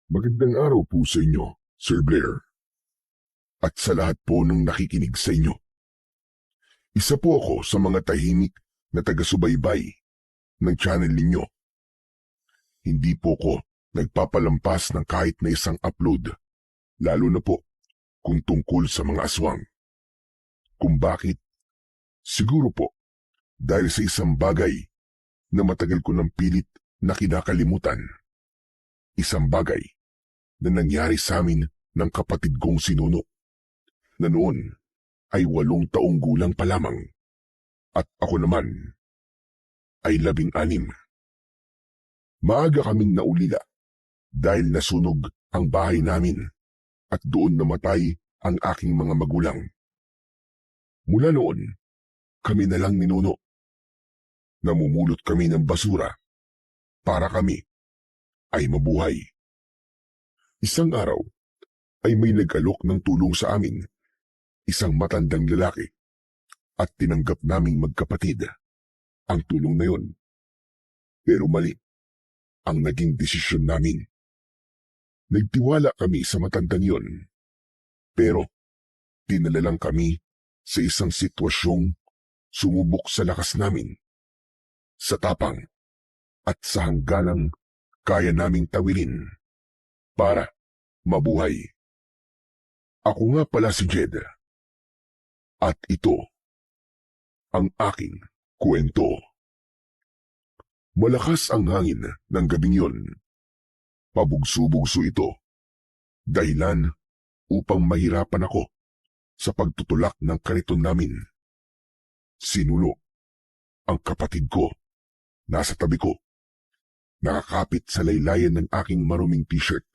Magandang araw po sa inyo, Sir Blair, at sa lahat po ng nakikinig sa inyo. Isa po ako sa mga tahimik na taga-subaybay ng channel ninyo. Hindi po ko nagpapalampas ng kahit na isang upload, lalo na po kung tungkol sa mga aswang. Kung bakit? Siguro po dahil sa isang bagay na matagal ko ng pilit na kinakalimutan. Isang bagay na nangyari sa amin ng kapatid kong sinuno, na noon ay 8 taong gulang pa lamang at ako naman ay 16. Maaga kaming naulila dahil nasunog ang bahay namin at doon namatay ang aking mga magulang. Mula noon, kami na lang ni Nuno. Namumulot kami ng basura para kami ay mabuhay. Isang araw ay may nag-alok ng tulong sa amin, isang matandang lalaki, at tinanggap naming magkapatid ang tulong na yon. Pero mali ang naging desisyon namin. Nagtiwala kami sa matandang yon, pero dinala lang kami sa isang sitwasyong sumubok sa lakas namin, sa tapang at sa hangganang kaya naming tawirin para mabuhay. Ako nga pala si Jed, at ito ang aking kwento. Malakas ang hangin ng gabing yon. Pabugso-bugso ito, dahilan upang mahirapan ako sa pagtutulak ng kariton namin. Sinulo ang kapatid ko, nasa tabi ko, nakakapit sa laylayan ng aking maruming t-shirt.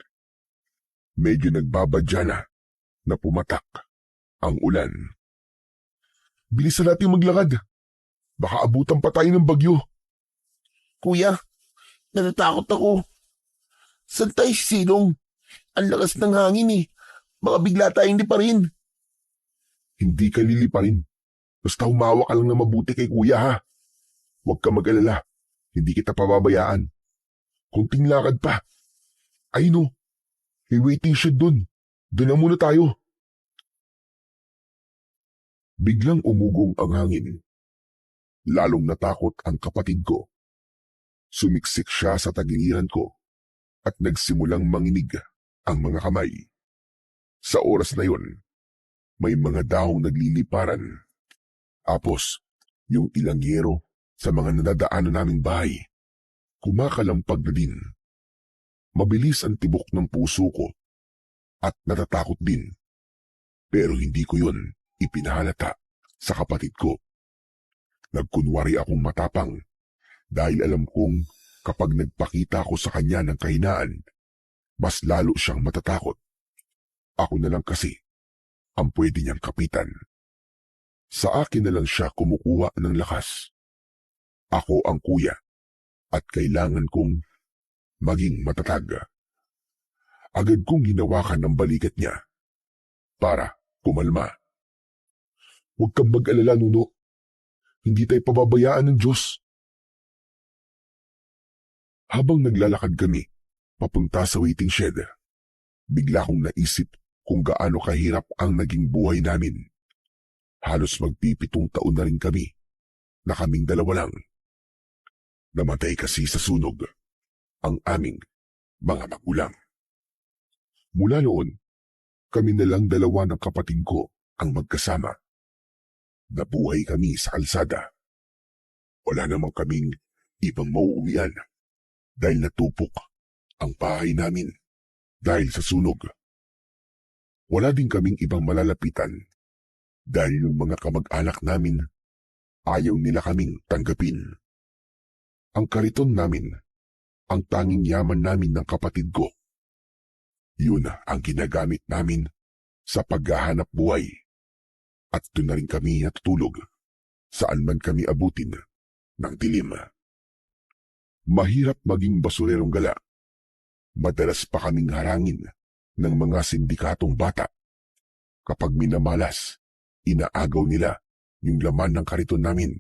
Medyo nagbabadya na pumatak ang ulan. Bilisan natin maglakad. Baka abutan pa tayo ng bagyo. Kuya, natatakot ako. Saan tayo sisilong? Ang lakas ng hangin eh. Baka bigla tayong liparin. Hindi ka liliparin. Basta humawa ka lang na mabuti kay kuya, ha. Huwag ka mag-alala. Hindi kita pababayaan. Kunting lakad pa. Ay no, may waiting shed dun. Doon na muna tayo. Biglang umugong ang hangin. Lalong natakot ang kapatid ko. Sumiksik siya sa tagiliran ko at nagsimulang manginig ang mga kamay. Sa oras na yon, may mga dahong nagliliparan. Tapos, yung ilang yero sa mga nadadaanan naming bahay, kumakalampag na din. Mabilis ang tibok ng puso ko at natatakot din. Pero hindi ko yun ipinahalata sa kapatid ko. Nagkunwari akong matapang dahil alam kong kapag nagpakita ako sa kanya ng kahinaan, mas lalo siyang matatakot. Ako na lang kasi ang pwede niyang kapitan. Sa akin na lang siya kumukuha ng lakas. Ako ang kuya at kailangan kong maging matatag. Agad kong hinawakan ng balikat niya para kumalma. Huwag kang mag-alala, Nuno. Hindi tayo pababayaan ng Diyos. Habang naglalakad kami papunta sa waiting shed, bigla kong naisip kung gaano kahirap ang naging buhay namin. Halos magpipitong taon na rin kami na kaming dalawa lang. Namatay kasi sa sunog ang aming mga magulang. Mula noon, kami na lang dalawa ng kapatid ko ang magkasama. Nabuhay kami sa kalsada. Wala namang kaming ibang mauuwian dahil natupok ang bahay namin dahil sa sunog. Wala din kaming ibang malalapitan dahil yung mga kamag-anak namin ayaw nila kaming tanggapin. Ang kariton namin, ang tanging yaman namin ng kapatid ko. Yun ang ginagamit namin sa paghahanap buhay. At doon na rin kami natutulog saan man kami abutin ng dilim. Mahirap maging basurerong gala. Madalas pa kaming harangin ng mga sindikatong bata. Kapag minamalas, inaagaw nila yung laman ng kariton namin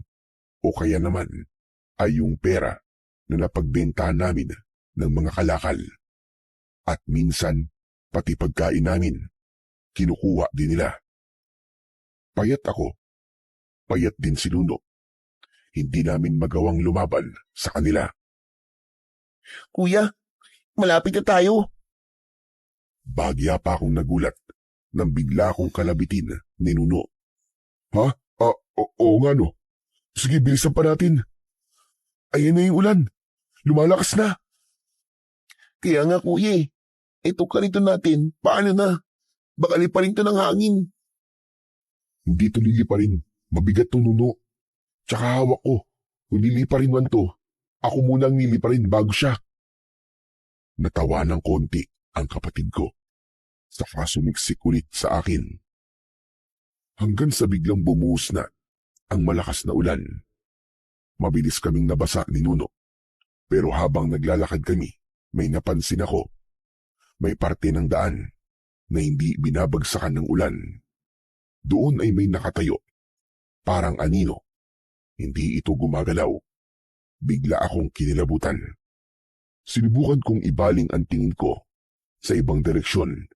o kaya naman ay yung pera na napagbentahan namin ng mga kalakal. At minsan, pati pagkain namin, kinukuha din nila. Payat ako, payat din si Nuno. Hindi namin magawang lumaban sa kanila. Kuya, malapit na tayo. Bagya pa akong nagulat nang bigla akong kalabitin ni Nuno. Ha? Oo nga no. Sige, bilisan pa natin. Ayan na yung ulan. Lumalakas na. Kaya nga kuya ito karito natin, paano na? Baka liparin to ng hangin. Hindi to liliparin. Mabigat to Nuno. Tsaka hawak ko. Kung liliparin man to, ako muna ang niliparin bago siya. Natawa ng konti ang kapatid ko. Saka sumiksik ulit sa akin. Hanggang sa biglang bumuhos na ang malakas na ulan. Mabilis kaming nabasa ni Nuno. Pero habang naglalakad kami, may napansin ako. May parte ng daan na hindi binabagsakan ng ulan. Doon ay may nakatayo. Parang anino. Hindi ito gumagalaw. Bigla akong kinilabutan. Sinubukan kong ibaling ang tingin ko sa ibang direksyon.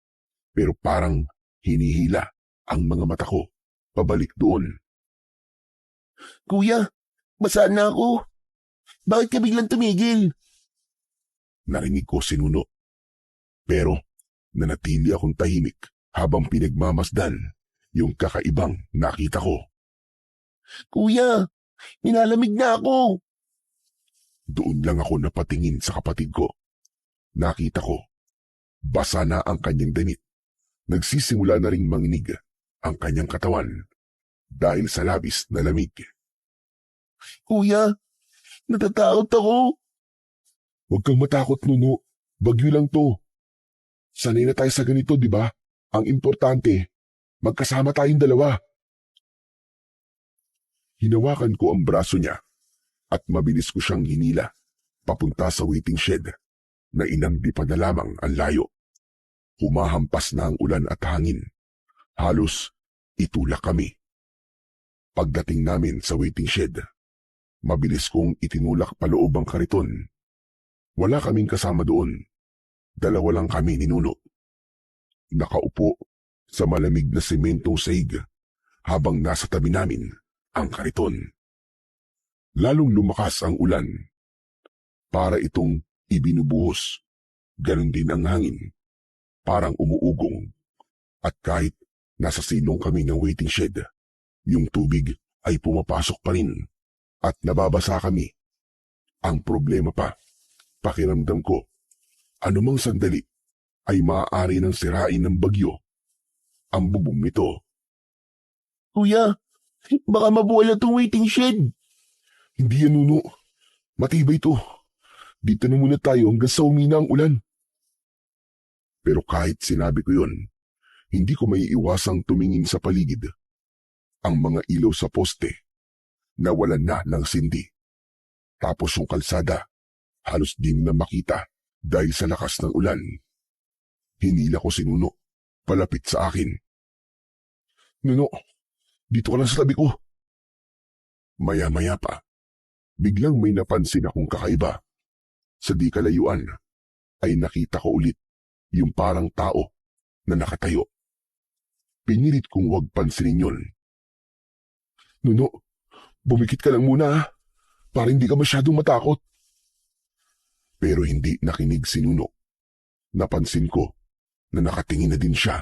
Pero parang hinihila ang mga mata ko pabalik doon. Kuya, basa na ako. Bakit ka biglang tumigil? Narinig ko si Nuno. Pero nanatili akong tahimik habang pinagmamasdan yung kakaibang nakita ko. Kuya, nilalamig na ako. Doon lang ako napatingin sa kapatid ko. Nakita ko, basa na ang kanyang damit. Nagsisimula na ring manginig ang kanyang katawan dahil sa labis na lamig. Kuya, natatakot ako. Huwag kang matakot, Nuno. Bagyo lang to. Sanay na tayo sa ganito, di ba? Ang importante, magkasama tayong dalawa. Hinawakan ko ang braso niya at mabilis ko siyang hinila papunta sa waiting shed na inangdi pa na lamang ang layo. Humahampas na ang ulan at hangin. Halos itulak kami. Pagdating namin sa waiting shed, mabilis kong itinulak paloob ang kariton. Wala kaming kasama doon. Dalawa lang kami ni Nuno. Nakaupo sa malamig na sementong sahig habang nasa tabi namin ang kariton. Lalong lumakas ang ulan. Para itong ibinubuhos. Ganon din ang hangin. Parang umuugong. At kahit nasa silong kami ng waiting shed, yung tubig ay pumapasok pa rin at nababasa kami. Ang problema pa, pakiramdam ko, anumang sandali ay maaari ng sirain ng bagyo ang bubong nito. Kuya, baka mabuwala tong waiting shed. Hindi yan, Nuno. Matibay to. Dito na muna tayo hanggang sa umina ang ulan. Pero kahit sinabi ko yun, hindi ko maiiwasang tumingin sa paligid. Ang mga ilaw sa poste, nawalan na ng sindi. Tapos yung kalsada, halos di na makita dahil sa lakas ng ulan. Hinila ko si Nuno, palapit sa akin. Nuno, dito ka lang sa tabi ko. Maya-maya pa, biglang may napansin akong kakaiba. Sa di kalayuan, ay nakita ko ulit yung parang tao na nakatayo. Pinilit kong huwag pansinin yun. Nuno, bumikit ka lang muna para hindi ka masyadong matakot. Pero hindi nakinig si Nuno. Napansin ko na nakatingin na din siya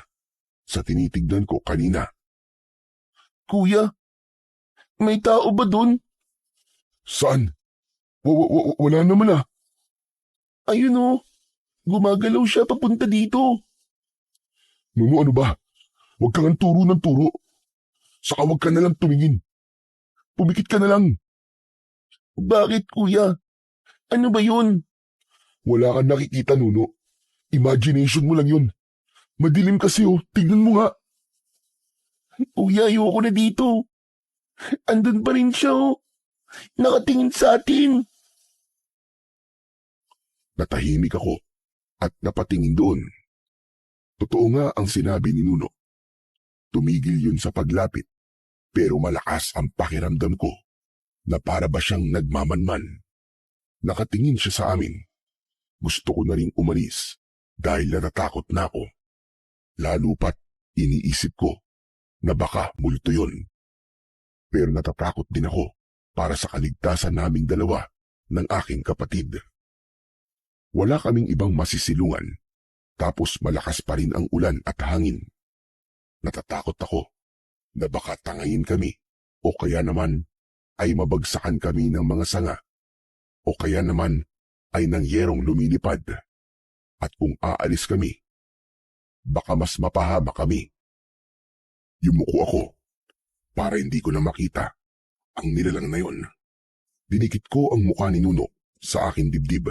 sa tinitignan ko kanina. Kuya, may tao ba dun? Saan? Wala naman ah. Ayun o, gumagalaw siya papunta dito. Nuno, ano ba? Huwag kang turo ng turo. Saka huwag ka na lang tumingin. Pumikit ka na lang. Bakit kuya? Ano ba yun? Wala kang nakikita, Nuno. Imagination mo lang yun. Madilim kasi oh, tignan mo nga. Kuya, ayoko na dito. Andun pa rin siya oh. Nakatingin sa atin. Natahimik ako at napatingin doon. Totoo nga ang sinabi ni Nuno. Tumigil yun sa paglapit, pero malakas ang pakiramdam ko na para ba siyang nagmamanman. Nakatingin siya sa amin. Gusto ko na ring umalis, dahil natatakot na ako. Lalo pat iniisip ko na baka multo yun. Pero natatakot din ako para sa kaligtasan naming dalawa ng aking kapatid. Wala kaming ibang masisilungan, tapos malakas pa rin ang ulan at hangin. Natatakot ako na baka tangayin kami o kaya naman ay mabagsakan kami ng mga sanga o kaya naman ay ng yerong lumilipad. At kung aalis kami, baka mas mapahama kami. Yumuko ako para hindi ko na makita ang nilalang na yon. Dinikit ko ang mukha ni Nuno sa aking dibdib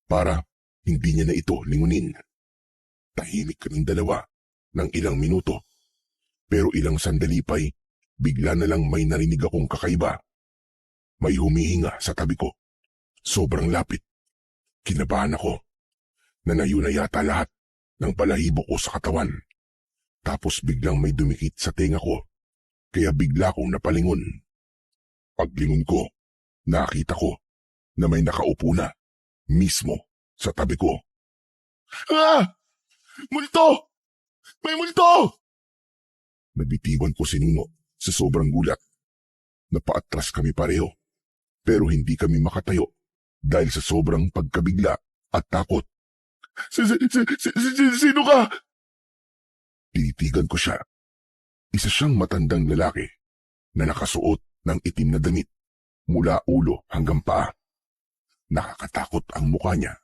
para hindi niya na ito lingunin. Tahimik kaming dalawa ng ilang minuto, pero ilang sandali pa'y bigla na lang may narinig akong kakaiba. May humihinga sa tabi ko. Sobrang lapit. Kinabahan ako. Nanayo na yata lahat ng balahibo ko sa katawan. Tapos biglang may dumikit sa tenga ko, kaya bigla kong napalingon. Paglingon ko, nakita ko na may nakaupo na mismo sa tabi ko. Ah! Multo! May multo! Nabitiwan ko si Nuno sa sobrang gulat. Napaatras kami pareho, pero hindi kami makatayo dahil sa sobrang pagkabigla at takot. Sino ka? Tinitigan ko siya. Isa siyang matandang lalaki na nakasuot ng itim na damit mula ulo hanggang paa. Nakakatakot ang mukha niya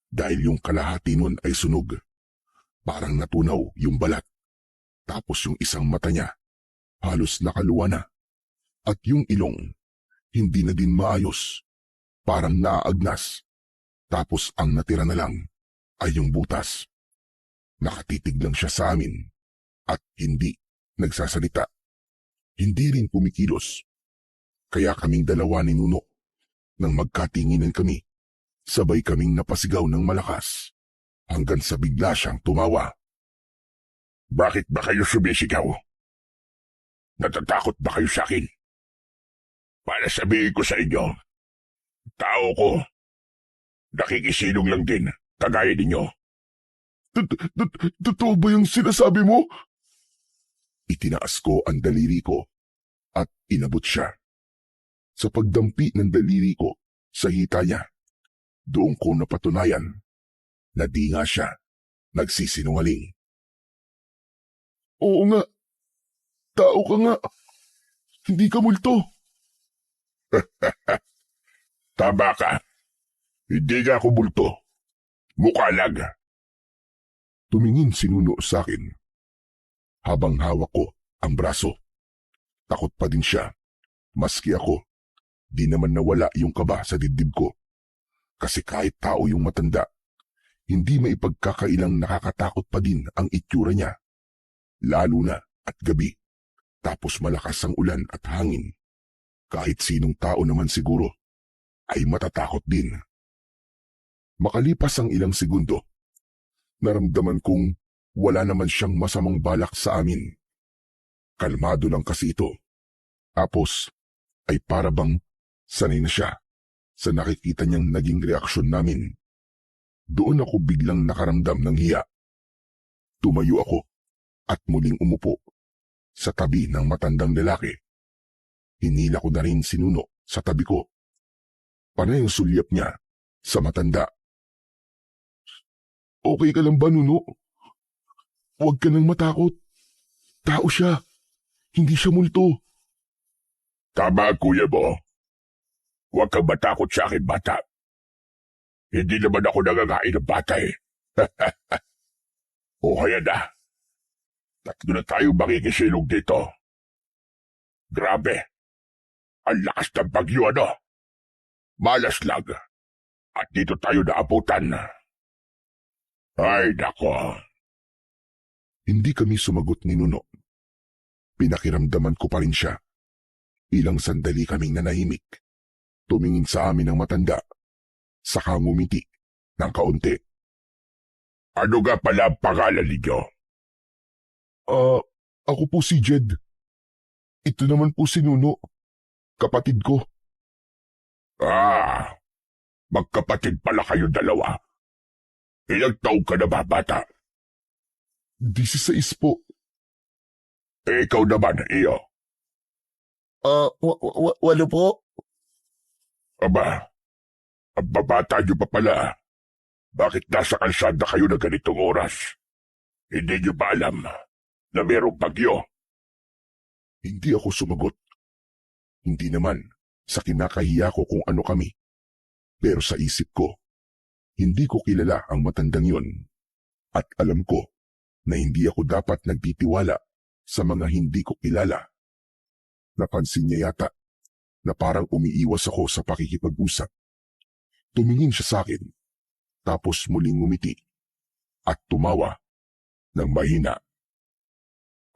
dahil yung kalahati nun ay sunog. Parang natunaw yung balat. Tapos yung isang mata niya halos nakaluwa na. At yung ilong hindi na din maayos. Parang naaagnas. Tapos ang natira na lang ay yung butas. Nakatitig lang siya sa amin at hindi nagsasalita. Hindi rin kumikilos. Kaya kaming dalawa ni Nuno, nang magkatinginan kami, sabay kaming napasigaw ng malakas hanggang sa bigla siyang tumawa. Bakit ba kayo sumisigaw? Natatakot ba kayo sa akin? Para sabihin ko sa inyo, tao ko, nakikisilong lang din, kagaya ninyo. Totoo ba yung sinasabi mo? Itinaas ko ang daliri ko at inabot siya. Sa pagdampi ng daliri ko sa hita niya, doon ko napatunayan na di nga siya nagsisinungaling. Oo nga. Tao ka nga. Hindi ka multo. Tama ka. Hindi nga ako bulto. Mukha lang. Tumingin si Nuno sa akin. Habang hawak ko ang braso. Takot pa din siya. Maski ako, di naman nawala yung kaba sa dibdib ko. Kasi kahit tao yung matanda, hindi maipagkakailang nakakatakot pa din ang itsura niya. Lalo na at gabi. Tapos malakas ang ulan at hangin. Kahit sinong tao naman siguro ay matatakot din. Makalipas ang ilang segundo, naramdaman kong wala naman siyang masamang balak sa amin. Kalmado lang kasi ito. Tapos ay para bang sanay na siya sa nakikita niyang naging reaksyon namin. Doon ako biglang nakaramdam ng hiya. Tumayo ako at muling umupo sa tabi ng matandang lalaki. Hinila ko na rin si Nuno sa tabi ko. Panay ang sulyap niya sa matanda. Okay ka lang ba, Nuno? Huwag ka nang matakot. Tao siya. Hindi siya multo. Tama, kuya mo. Huwag kang matakot sa akin, bata. Hindi naman ako nangagain ng bata eh. O kaya na. Tatlo na tayo makikisilong dito. Grabe. Ang lakas ng bagyo, ano? Malas lang. At dito tayo naabutan. Ay, nako. Hindi kami sumagot ni Nuno. Pinakiramdaman ko pa rin siya. Ilang sandali kaming nanahimik. Tumingin sa amin ang matanda. Saka ngumiti ng kaunti. Ano nga pala ang pangalan ninyo? Ako po si Jed. Ito naman po si Nuno. Kapatid ko. Magkapatid pala kayo dalawa. Ilang taong ka na ba, bata? 16 po. Ikaw naman, iyo. Walo po. Aba, ang babata niyo pa pala. Bakit nasa kalsada kayo na ganitong oras? Hindi niyo ba alam na mayroong bagyo? Hindi ako sumagot. Hindi naman sa kinakahiya ko kung ano kami. Pero sa isip ko, hindi ko kilala ang matandang yon. At alam ko na hindi ako dapat nagtitiwala sa mga hindi ko kilala. Napansin niya yata na parang umiiwas ako sa pakikipag-usap. Tumingin siya sa akin, tapos muling ngumiti at tumawa ng mahina.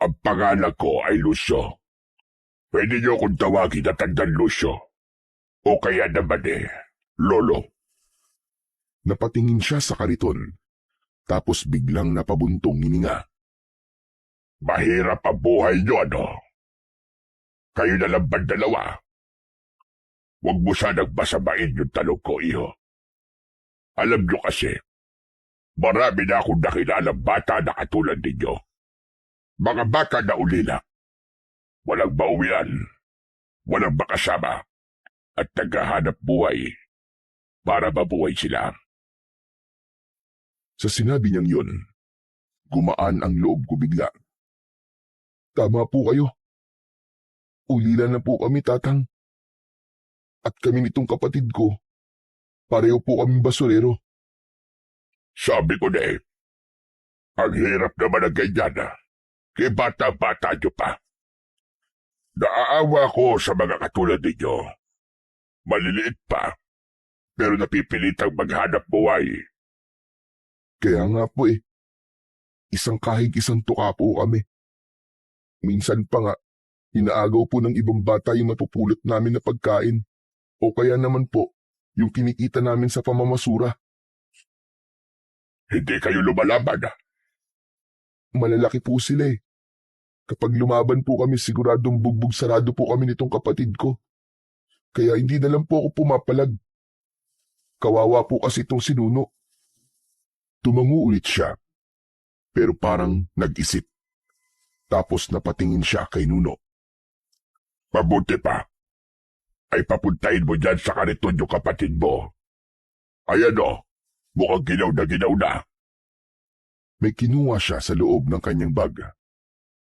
Ang pangalan ko ay Lucio. Pwede niyo akong tawagin na Tandang Lucio. O kaya naman Lolo. Napatingin siya sa kariton, tapos biglang napabuntong hininga. Mahirap ang buhay niyo, ano? Kayo na lang ba dalawa? Huwag mo sanang masamain yung tanong ko, iho. Alam niyo kasi, marami na akong nakilalang bata na katulad ninyo. Mga bata na ulila. Walang mauwian, walang makasama, at naghahanap buhay para mabuhay sila. Sa sinabi niyang yun, gumaan ang loob ko bigla. Tama po kayo. Ulila na po kami, tatang. At kami nitong kapatid ko, pareho po kaming basurero. Sabi ko na ang hirap naman ng ganyan kaya bata-bata niyo pa. Naaawa ko sa mga katulad ninyo. Maliliit pa, pero napipilitang maghanap buhay. Kaya nga po isang kahig isang tuka po kami. Minsan pa nga, inaagaw po ng ibang bata yung napupulot namin na pagkain. O kaya naman po, yung kinikita namin sa pamamasura. Hindi kayo lumalaban. Malalaki po sila Kapag lumaban po kami, siguradong bugbog sarado po kami nitong kapatid ko. Kaya hindi na lang po ako pumapalag. Kawawa po kasi itong si Nuno. Tumango ulit siya, pero parang nag-isip. Tapos napatingin siya kay Nuno. Mabuti pa. Ay papuntahin mo dyan sa kariton yung kapatid mo. Ayan mukhang ginaw na ginaw na. May kinuha siya sa loob ng kanyang bag.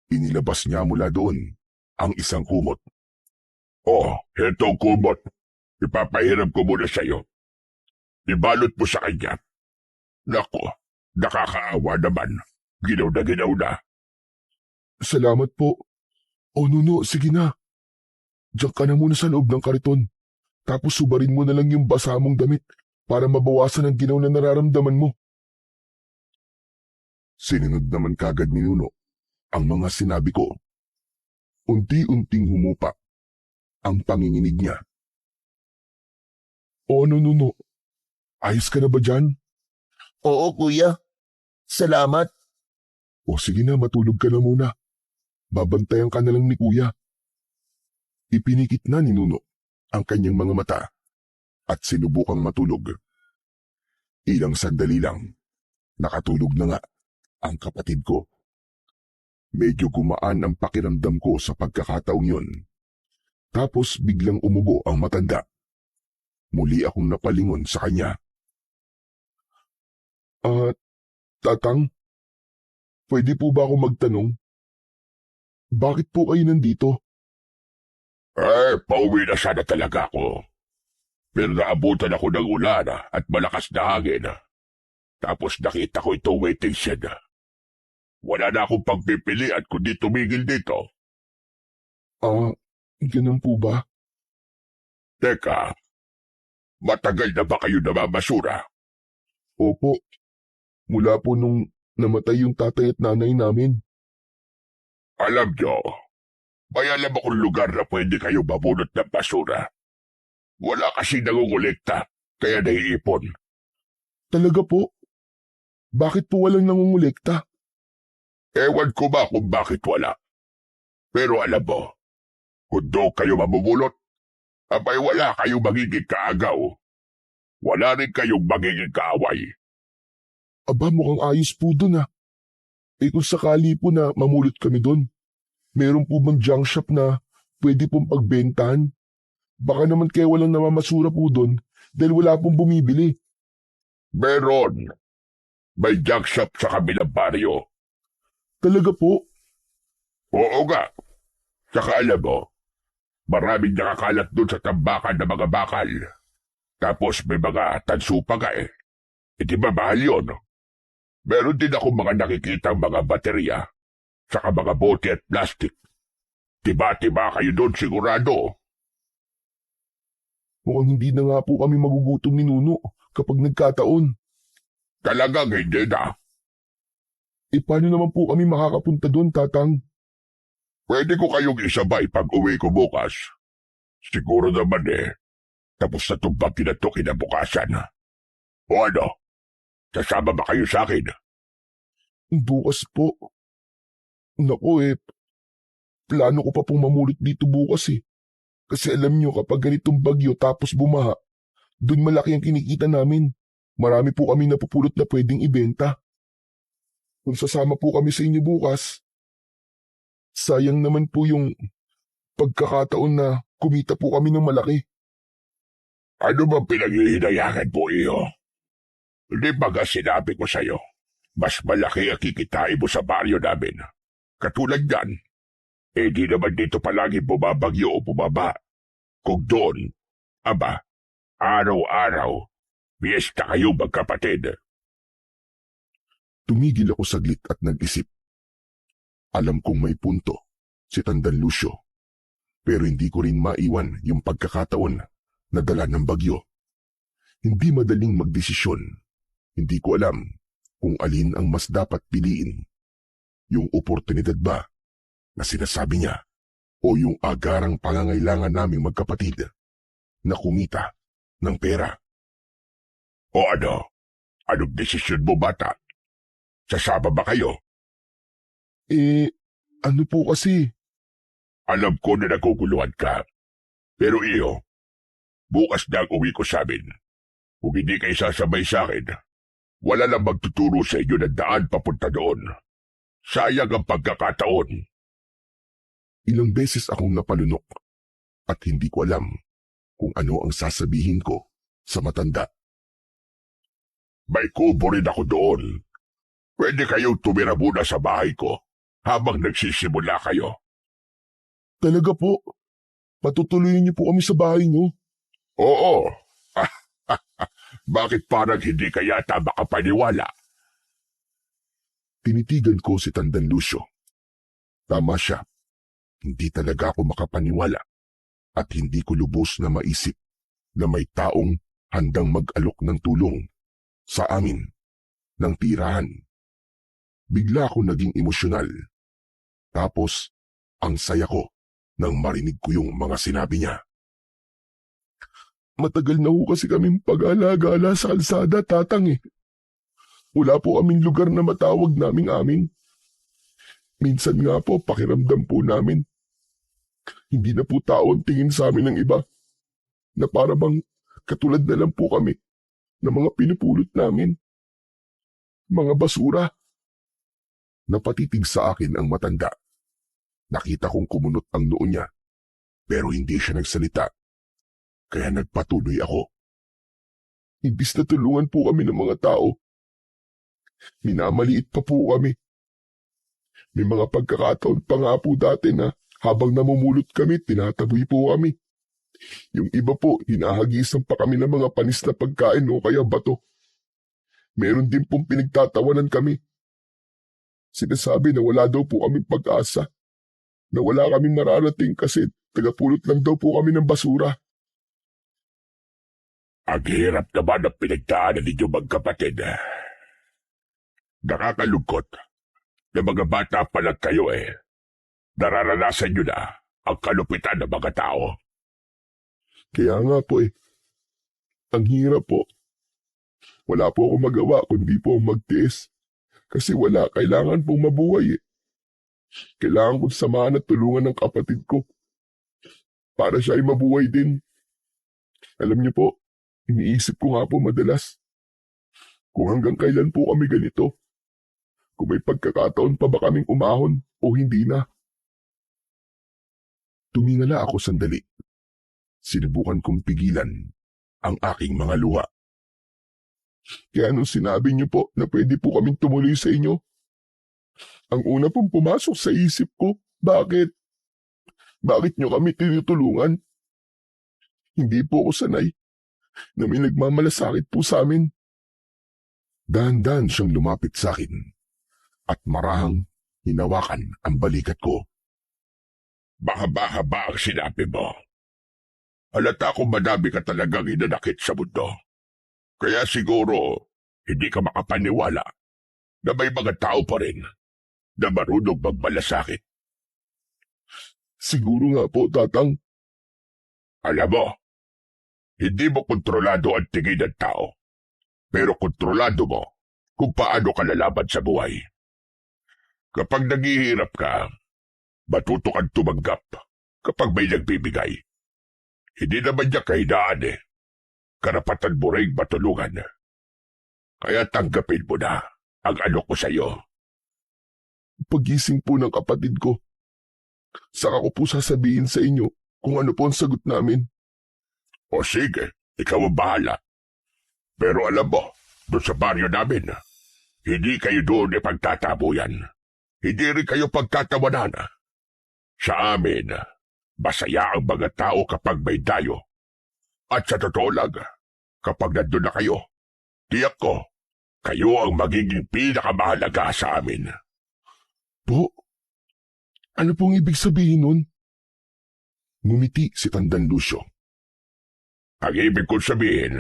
Inilabas niya mula doon ang isang kumot. Heto ang kumot. Ipapahiram ko muna sa'yo. Ibalot mo sa kanya. Nako, nakakaawa naman. Ginaw na. Salamat po. Nuno, sige na. Diyan ka na muna sa loob ng kariton. Tapos subarin mo na lang yung basa mong damit para mabawasan ang ginaw na nararamdaman mo. Sinunod naman kagad ni Nuno ang mga sinabi ko. Unti-unting humupa ang panginginig niya. Nuno? Ayos ka na ba dyan? Oo, kuya. Salamat. Sige na, matulog ka na muna. Babantayan ka na lang ni kuya. Ipinikit na ni Nuno ang kanyang mga mata at sinubukang matulog. Ilang sandali lang, nakatulog na nga ang kapatid ko. Medyo gumaan ang pakiramdam ko sa pagkakataong yun. Tapos biglang umubo ang matanda. Muli akong napalingon sa kanya. Tatang, pwede po ba ako magtanong? Bakit po kayo nandito? Pauwi na sana talaga ako. Pero naabutan ako ng ulan at malakas na hangin. Tapos nakita ko itong waiting shed. Wala na akong pagpipilian kundi tumigil dito. Ganun po ba? Teka, matagal na ba kayo namamashura? Opo, mula po nung namatay yung tatay at nanay namin. Alam nyo, may alam akong lugar na pwede kayo mabunot ng basura. Wala kasi nangungulekta, kaya naiipon. Talaga po? Bakit po walang nangungulekta? Ewan ko ba kung bakit wala. Pero alam mo, kung doon kayo mabubulot, abay wala kayong magiging kaagaw. Wala rin kayong magiging kaaway. Aba, mukhang ayos po dun ah. Eh kung sakali po na mamulot kami dun, meron po bang junk shop na pwede pong pagbentahan? Baka naman kaya walang namamasura po dun dahil wala pong bumibili. Meron. May junk shop sa kabilang baryo. Talaga po? Oo nga. Saka alam mo, maraming nakakalat doon sa tambakan ng mga bakal. Tapos may mga tansu pa ka eh. E di ba mahal yun? Meron din ako mga nakikitang mga baterya, saka mga bote at plastic. Tiba-tiba kayo doon sigurado. Mukhang hindi na nga po kami magugutom ni Nuno kapag nagkataon. Talagang hindi na. Eh paano naman po kami makakapunta doon, Tatang? Pwede ko kayong isabay pag uwi ko bukas. Siguro naman tapos na itong bagyo na ito kinabukasan. O ano? Sasama ba kayo sa akin? Bukas po. Naku plano ko pa pong mamulot dito bukas eh. Kasi alam nyo kapag ganitong bagyo tapos bumaha, doon malaki ang kinikita namin. Marami po kami napupulot na pwedeng ibenta. Kung sasama po kami sa inyo bukas, sayang naman po yung pagkakataon na kumita po kami ng malaki. Ano bang pinaghihinayangan po iyo? Hindi ba nga sinabi ko sa'yo, mas malaki ang kikitain mo sa baryo namin. Katulad yan, di naman dito palagi bumabagyo o bumaba. Kung doon, aba, araw-araw, fiesta kayo magkapatid. Tumigil ako saglit at nag-isip. Alam kong may punto si Tandan Lucio, pero hindi ko rin maiwan yung pagkakataon na dala ng bagyo. Hindi madaling magdesisyon. Hindi ko alam kung alin ang mas dapat piliin. Yung oportunidad ba na sinasabi niya o yung agarang pangangailangan naming magkapatid na kumita ng pera. O ano? Anong desisyon mo, bata? Sasama ba kayo? Ano po kasi? Alam ko na naguguluhan ka. Pero iyo, bukas na ang uwi ko sa amin. Kung hindi kayo sasabay sa akin, wala lang magtuturo sa inyo ng daan papunta doon. Sayang ang pagkakataon. Ilang beses akong napalunok at hindi ko alam kung ano ang sasabihin ko sa matanda. May kubo rin ako doon. Pwede kayong tumira muna sa bahay ko habang nagsisimula kayo. Talaga po? Patutuloyin niyo po kami sa bahay niyo? Oo. Bakit parang hindi ka yata makapaniwala? Tinitigan ko si Tandan Lucio. Tama siya. Hindi talaga ako makapaniwala at hindi ko lubos na maisip na may taong handang mag-alok ng tulong sa amin ng tirahan. Bigla ako naging emosyonal. Tapos, ang saya ko nang marinig ko yung mga sinabi niya. Matagal na ho kasi kaming pag-alagala sa kalsada, Tatang eh. Wala po kaming lugar na matawag naming amin. Minsan nga po, pakiramdam po namin. Hindi na po tao ang tingin sa amin ng iba. Na para bang katulad na lang po kami na mga pinupulot namin. Mga basura. Napatitig sa akin ang matanda. Nakita kong kumunot ang noo niya, pero hindi siya nagsalita. Kaya nagpatuloy ako. Imbis na tulungan po kami ng mga tao, minamaliit pa po kami. May mga pagkakataon pa nga po dati na habang namumulot kami, tinataboy po kami. Yung iba po, hinahagisan pa kami ng mga panis na pagkain o kaya bato. Meron din pong pinagtatawanan kami. Sinasabi na wala daw po kaming pag-asa, na wala kaming mararating kasi tagapulot lang daw po kami ng basura. Ang hirap naman ang pinagdaanan ninyo magkapatid. Nakakalungkot na mga bata pa lang kayo nararanasan nyo na ang kalupitan ng mga tao. Kaya nga po ang hirap po. Wala po akong magawa kundi po magtiis. Kasi wala, kailangan pong mabuhay Kailangan kong samahan at tulungan ng kapatid ko. Para siya ay mabuhay din. Alam niyo po, iniisip ko nga po madalas. kung hanggang kailan po kami ganito. Kung may pagkakataon pa ba kaming umahon o hindi na. Tumingala ako sandali. Sinubukan kong pigilan ang aking mga luha. Kaya nung sinabi niyo po na pwede po kaming tumuloy sa inyo, ang una pong pumasok sa isip ko, bakit? Bakit niyo kami tinutulungan? Hindi po ako sanay na may nagmamalasakit po sa amin. Dahan-dahan siyang lumapit sa akin at marahang hinawakan ang balikat ko. Bahaba-haba ang sinabi mo. Halata kong madami ka talagang inanakit sa mundo. Kaya siguro, hindi ka makapaniwala na may mga tao pa rin na marunong magmalasakit. Siguro nga po, Tatang. Alam mo, hindi mo kontrolado ang tingin ng tao, pero kontrolado mo kung paano ka lalaban sa buhay. Kapag naghihirap ka, matuto kang tumanggap kapag may nagbibigay. Hindi naman niya kahinaan eh. Karapatan mo rin matulungan. Kaya tanggapin mo na ang ano ko sa iyo. Pagising po ng kapatid ko, saka ko po sasabihin sa inyo kung ano po ang sagot namin. O sige, ikaw ang bahala. Pero alam mo, doon sa baryo namin, hindi kayo doon ipagtatabuyan. Hindi rin kayo pagtatawanan. Sa amin, masaya ang mga tao kapag may dayo. At sa totoo lang, kapag nandun na kayo, tiyak ko, kayo ang magiging pinakamahalaga sa amin. Po? Ano pong ibig sabihin nun? Ngumiti si Tandang Lucio. Ang ibig kong sabihin,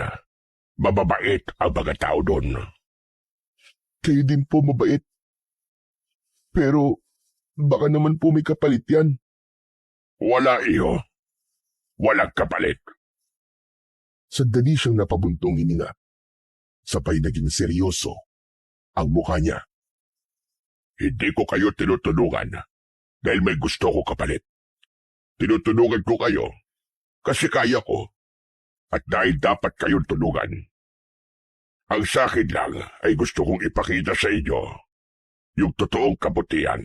mababait ang mga tao doon. Kayo din po mabait. Pero baka naman po may kapalit yan. Wala iyo. Walang kapalit. Sandali siyang napabuntong hininga. Sabay naging seryoso ang mukha niya. Hindi ko kayo tinutulungan dahil may gusto ko kapalit. Tinutulungan ko kayo kasi kaya ko at dahil dapat kayong tulungan. Ang sakin lang ay gusto kong ipakita sa inyo yung totoong kabutihan.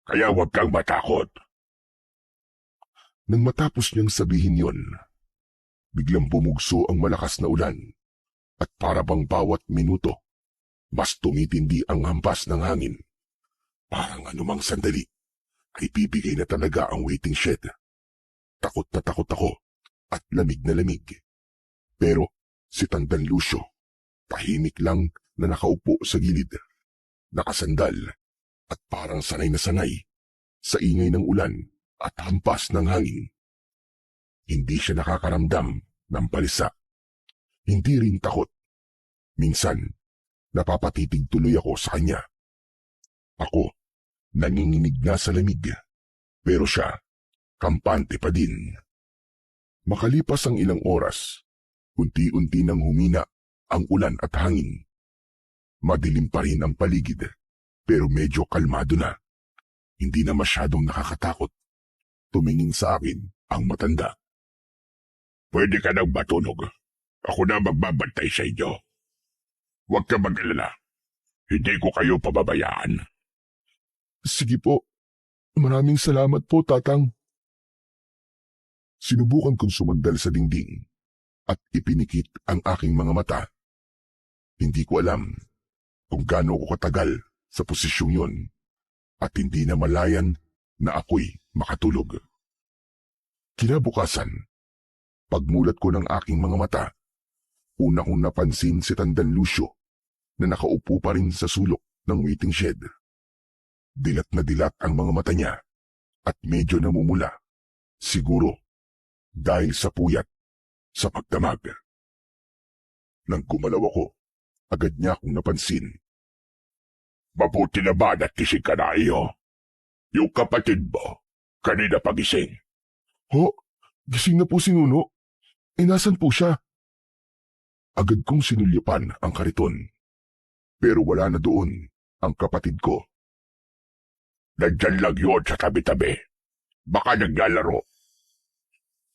Kaya huwag kang matakot. Nang matapos niyang sabihin yon, biglang bumugso ang malakas na ulan at para bang bawat minuto, mas tumitindi ang hampas ng hangin. Parang anumang sandali ay bibigay na talaga ang waiting shed. Takot na takot ako at lamig na lamig. Pero si Tandang Lucio, tahimik lang na nakaupo sa gilid, nakasandal at parang sanay na sanay sa ingay ng ulan at hampas ng hangin. Hindi siya nakakaramdam ng balisa. Hindi rin takot. Minsan, napapatitig tuloy ako sa kanya. Ako, nanginginig na sa lamig. Pero siya, kampante pa din. Makalipas ang ilang oras, unti-unti nang humina ang ulan at hangin. Madilim pa rin ang paligid, pero medyo kalmado na. Hindi na masyadong nakakatakot. Tumingin sa akin ang matanda. Pwede ka nang matulog. Ako na magbabantay sa inyo. Huwag ka mag-alala. Hindi ko kayo pababayaan. Sige po. Maraming salamat po, Tatang. Sinubukan kong sumandal sa dingding at ipinikit ang aking mga mata. Hindi ko alam kung gaano ko katagal sa posisyong yon at hindi na malayan na ako'y makatulog. Kinabukasan, pagmulat ko ng aking mga mata, una kong napansin si Tandang Lucio na nakaupo pa rin sa sulok ng waiting shed. Dilat na dilat ang mga mata niya at medyo namumula. Siguro dahil sa puyat sa pagdamag. Nang gumalaw ako, agad niya akong napansin. Mabuti naman at gising ka na iyo. Yung kapatid mo, kanina pagising. Ho, gising na po si Nuno. Nasan po siya? Agad kong sinulyapan ang kariton. Pero wala na doon ang kapatid ko. Nandyan lang yun sa tabi-tabi. Baka naglalaro.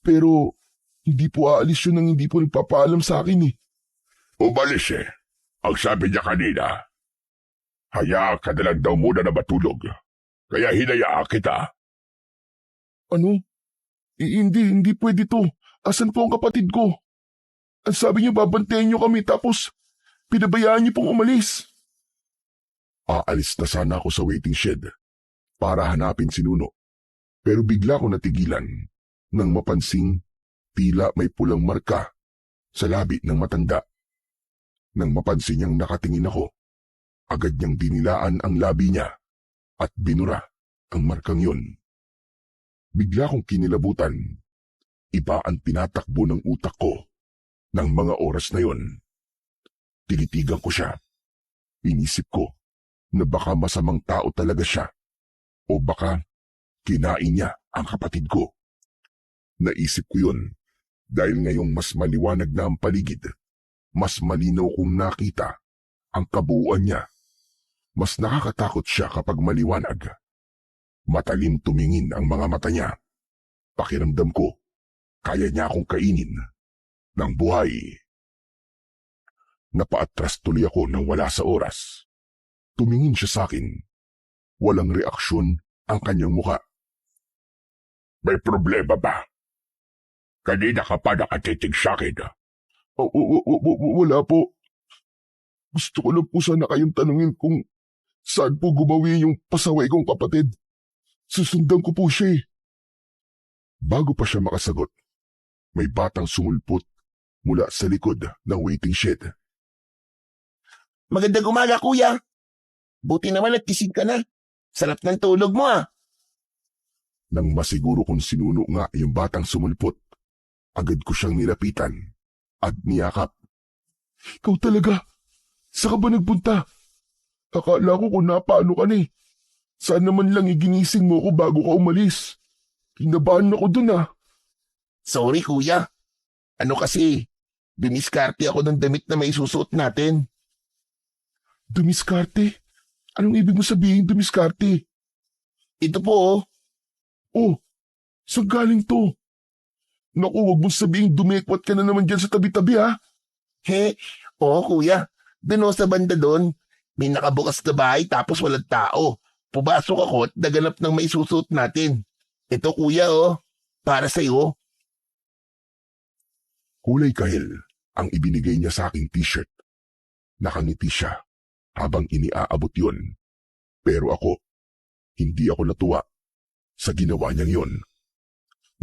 Pero hindi po aalis yun nang hindi po nagpapaalam sa akin eh. Umalis eh. Ang sabi niya kanina, hayaan ka na lang daw muna na matulog. Kaya hinayaan kita. Ano? Hindi pwede to. Asan po ang kapatid ko? Ang sabi niyo babantayan niyo kami tapos pinabayaan niyo pong umalis. Aalis na sana ako sa waiting shed para hanapin si Nuno. Pero bigla ko natigilan nang mapansing tila may pulang marka sa labi ng matanda. Nang mapansin niyang nakatingin ako, agad niyang dinilaan ang labi niya at binura ang markang yun. Bigla kong kinilabutan. Iba ang tinatakbo ng utak ko ng mga oras na yon. Tinitigan ko siya. Inisip ko na baka masamang tao talaga siya o baka kinain niya ang kapatid ko. Naisip ko yun dahil ngayong mas maliwanag na ang paligid, mas malinaw kong nakita ang kabuuan niya. Mas nakakatakot siya kapag maliwanag. Matalim tumingin ang mga mata niya. Pakiramdam ko, kaya niya akong kainin ng buhay. Napaatras tuloy ako nang wala sa oras. Tumingin siya sa akin. Walang reaksyon ang kanyang muka. May problema ba? Kanina ka pa nakatitig sa akin. Wala po. Gusto ko lang po sana kayong tanungin kung saan po gumawi yung pasaway kong kapatid. Susundan ko po siya eh. Bago pa siya makasagot, may batang sumulpot mula sa likod ng waiting shed. Magandang umaga, kuya. Buti naman at gising ka na. Sarap ng tulog mo ah. Nang masiguro kung sinuno nga yung batang sumulpot, agad ko siyang nilapitan at niyakap. Ikaw talaga? Saan ka ba nagpunta? Akala ko kung napaano ka na eh. Saan naman lang iginising mo ko bago ka umalis? Kinabahan ako dun ah. Sorry, kuya. Ano kasi, dumiskarte ako ng damit na may susuot natin. Dumiskarte? Anong ibig mo sabihin dumiskarte? Ito po oh. Oh, saan galing to? Naku, wag mong sabihin dumekwat ka na naman dyan sa tabi-tabi ha. He, oo kuya. Doon sa banda doon, may nakabukas na bahay tapos walang tao. Pumasok ako at naganap ng may susuot natin. Ito kuya oh, para sa'yo. Kulay kahil ang ibinigay niya sa aking t-shirt. Nakangiti siya habang iniaabot yun. Pero ako, hindi ako natuwa sa ginawa niyang yun.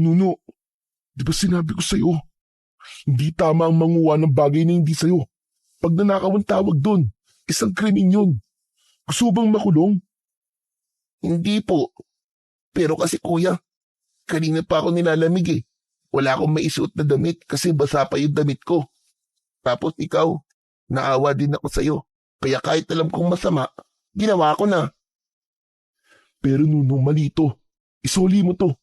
Nuno, di ba sinabi ko sa'yo? Hindi tama ang manguha ng bagay na hindi sa'yo. Pag nanakaw ang tawag doon, isang krimen yun. Gusto bang makulong? Hindi po. Pero kasi kuya, kanina pa ako nilalamig eh. Wala akong maisuot na damit kasi basa pa yung damit ko. Tapos ikaw, naawa din ako sa'yo. Kaya kahit alam kong masama, ginawa ko na. Pero Nuno, mali to. Isoli mo to.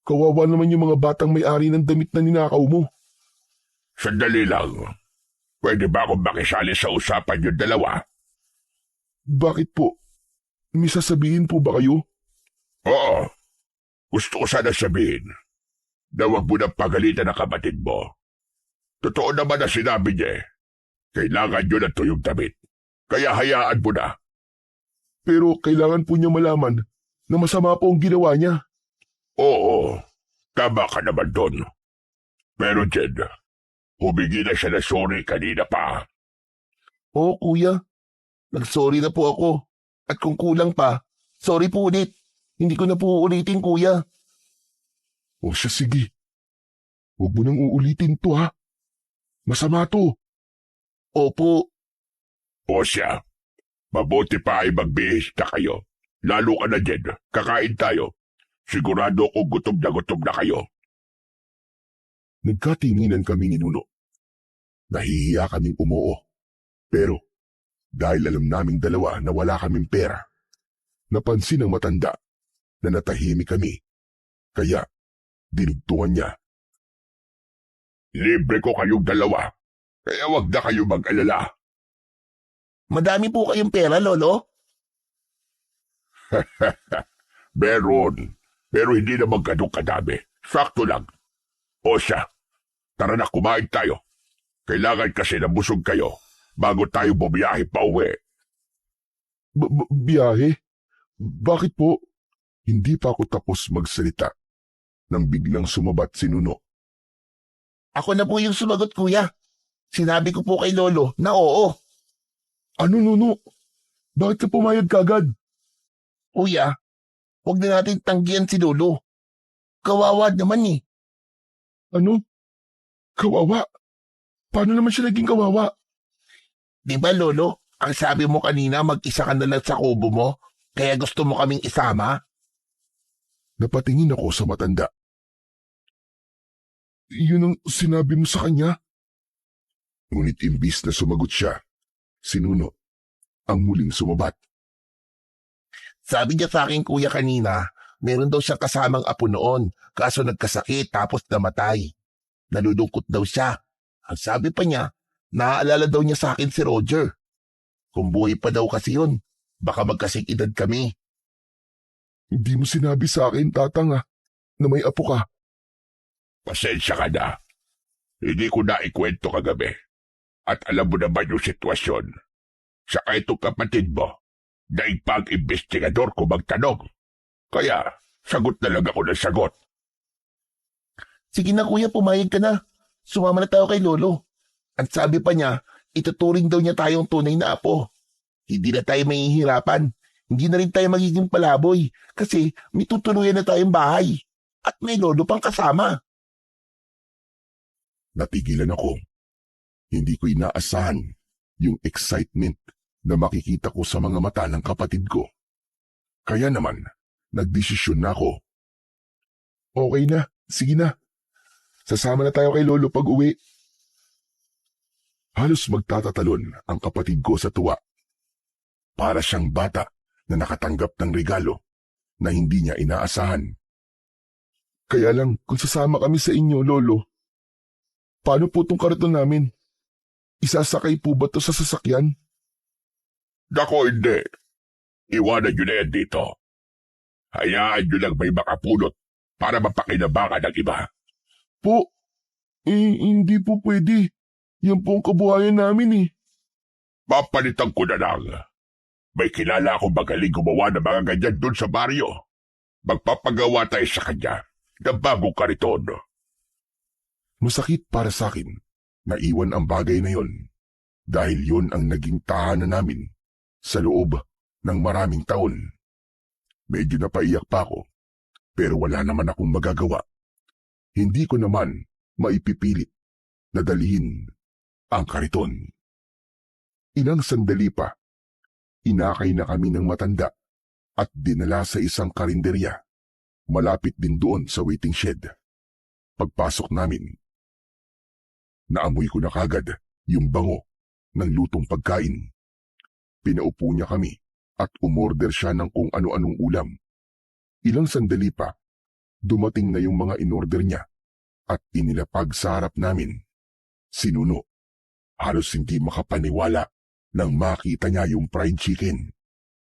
Kawawa naman yung mga batang may-ari ng damit na ninakaw mo. Sandali lang. Pwede ba akong makisali sa usapan yung dalawa? Bakit po? May sasabihin po ba kayo? Oo. Gusto ko sana sabihin na huwag mo nang pagalitan ang kapatid mo. Totoo naman na sinabi niya eh. Kailangan nyo na to yung damit. Kaya hayaan mo na. Pero kailangan po niya malaman na masama po ang ginawa niya. Oo. Tama ka naman doon. Pero Jed, humingi na siya na sorry kanina pa. Oo kuya, nagsorry na po ako. At kung kulang pa, sorry po ulit. Hindi ko na po uulitin kuya. O siya, sige. Huwag mo nang uulitin to ha. Masama to. Opo. O siya, mabuti pa ay magbihis na kayo. Lalo ka na Jed, kakain tayo. Sigurado kong gutom na kayo. Nagkatinginan kami ni Nuno. Nahihiya kaming umuo. Pero dahil alam naming dalawa na wala kaming pera, napansin ng matanda na natahimik kami. Kaya dinugtungan niya. Libre ko kayong dalawa, kaya wag na kayo mag-alala. Madami po kayong pera, lolo? Meron, pero hindi naman ganun kadami. Sakto lang. O siya, tara na kumain tayo. Kailangan kasi na busog kayo bago tayo bumiyahe pa uwi. Biyahe? Bakit po? Hindi pa ako tapos magsalita nang biglang sumabat si Nuno. Ako na po yung sumagot, kuya. Sinabi ko po kay Lolo na oo. Ano, Nuno? Bakit ka pumayag kagad? Kuya, huwag na natin tanggihan si Lolo. Kawawa naman eh. Ano? Kawawa? Paano naman siya naging kawawa? Di ba, Lolo? Ang sabi mo kanina, mag-isa ka na lang sa kubo mo, kaya gusto mo kaming isama? Napatingin ako sa matanda. Yun ang sinabi mo sa kanya? Ngunit imbis na sumagot siya, si Nuno ang muling sumabat. Sabi niya sa akin, kuya, kanina, meron daw siyang kasamang apo noon, kaso nagkasakit tapos namatay. Nalulungkot daw siya. Ang sabi pa niya, naaalala daw niya sa akin si Roger. Kung buhay pa daw kasi yun, baka magkasing edad kami. Hindi mo sinabi sa akin, tatang na may apo ka. Pasensya ka na. Hindi ko na ikwento kagabi. At alam mo naman yung sitwasyon. Saka itong kapatid mo, na ipag-investigador ko magtanong. Kaya, sagot na lang ako ng sagot. Sige na, kuya, pumayag ka na. Sumama na tayo kay Lolo. At sabi pa niya, ituturing daw niya tayong tunay na apo. Hindi na tayo mahihirapan. Hindi na rin tayo magiging palaboy kasi may tutuluyan na tayong bahay. At may Lolo pang kasama. Natigilan ako. Hindi ko inaasahan yung excitement na makikita ko sa mga mata ng kapatid ko. Kaya naman, nagdesisyon na ako. Okay na, sige na. Sasama na tayo kay Lolo pag uwi. Halos magtatatalon ang kapatid ko sa tuwa. Para siyang bata na nakatanggap ng regalo na hindi niya inaasahan. Kaya lang, kung sasama kami sa inyo, Lolo, paano po tong kariton namin? Isasakay po ba to sa sasakyan? Dako hindi. Iwanan nyo na yan dito. Hayaan nyo lang may makapulot para mapakinabangan ng iba. Po, hindi po pwede. Yan po ang kabuhayan namin eh. Papalitan ko na lang. May kilala akong magaling gumawa ng mga ganyan doon sa baryo. Magpapagawa tayo sa kanya ng bagong kariton. Masakit para sa akin na iwan ang bagay na yon dahil yon ang naging tahanan namin sa loob ng maraming taon. Medyo napaiyak pa ako pero wala naman akong magagawa. Hindi ko naman maipipilit na dalhin ang kariton. Ilang sandali pa, inakay na kami ng matanda at dinala sa isang karinderya. Malapit din doon sa waiting shed. Pagpasok namin, naamoy ko na kagad yung bango ng lutong pagkain. Pinaupo niya kami at umorder siya ng kung ano-anong ulam. Ilang sandali pa, dumating na yung mga inorder niya at inilapag sa harap namin. Si Nuno, halos hindi makapaniwala nang makita niya yung fried chicken.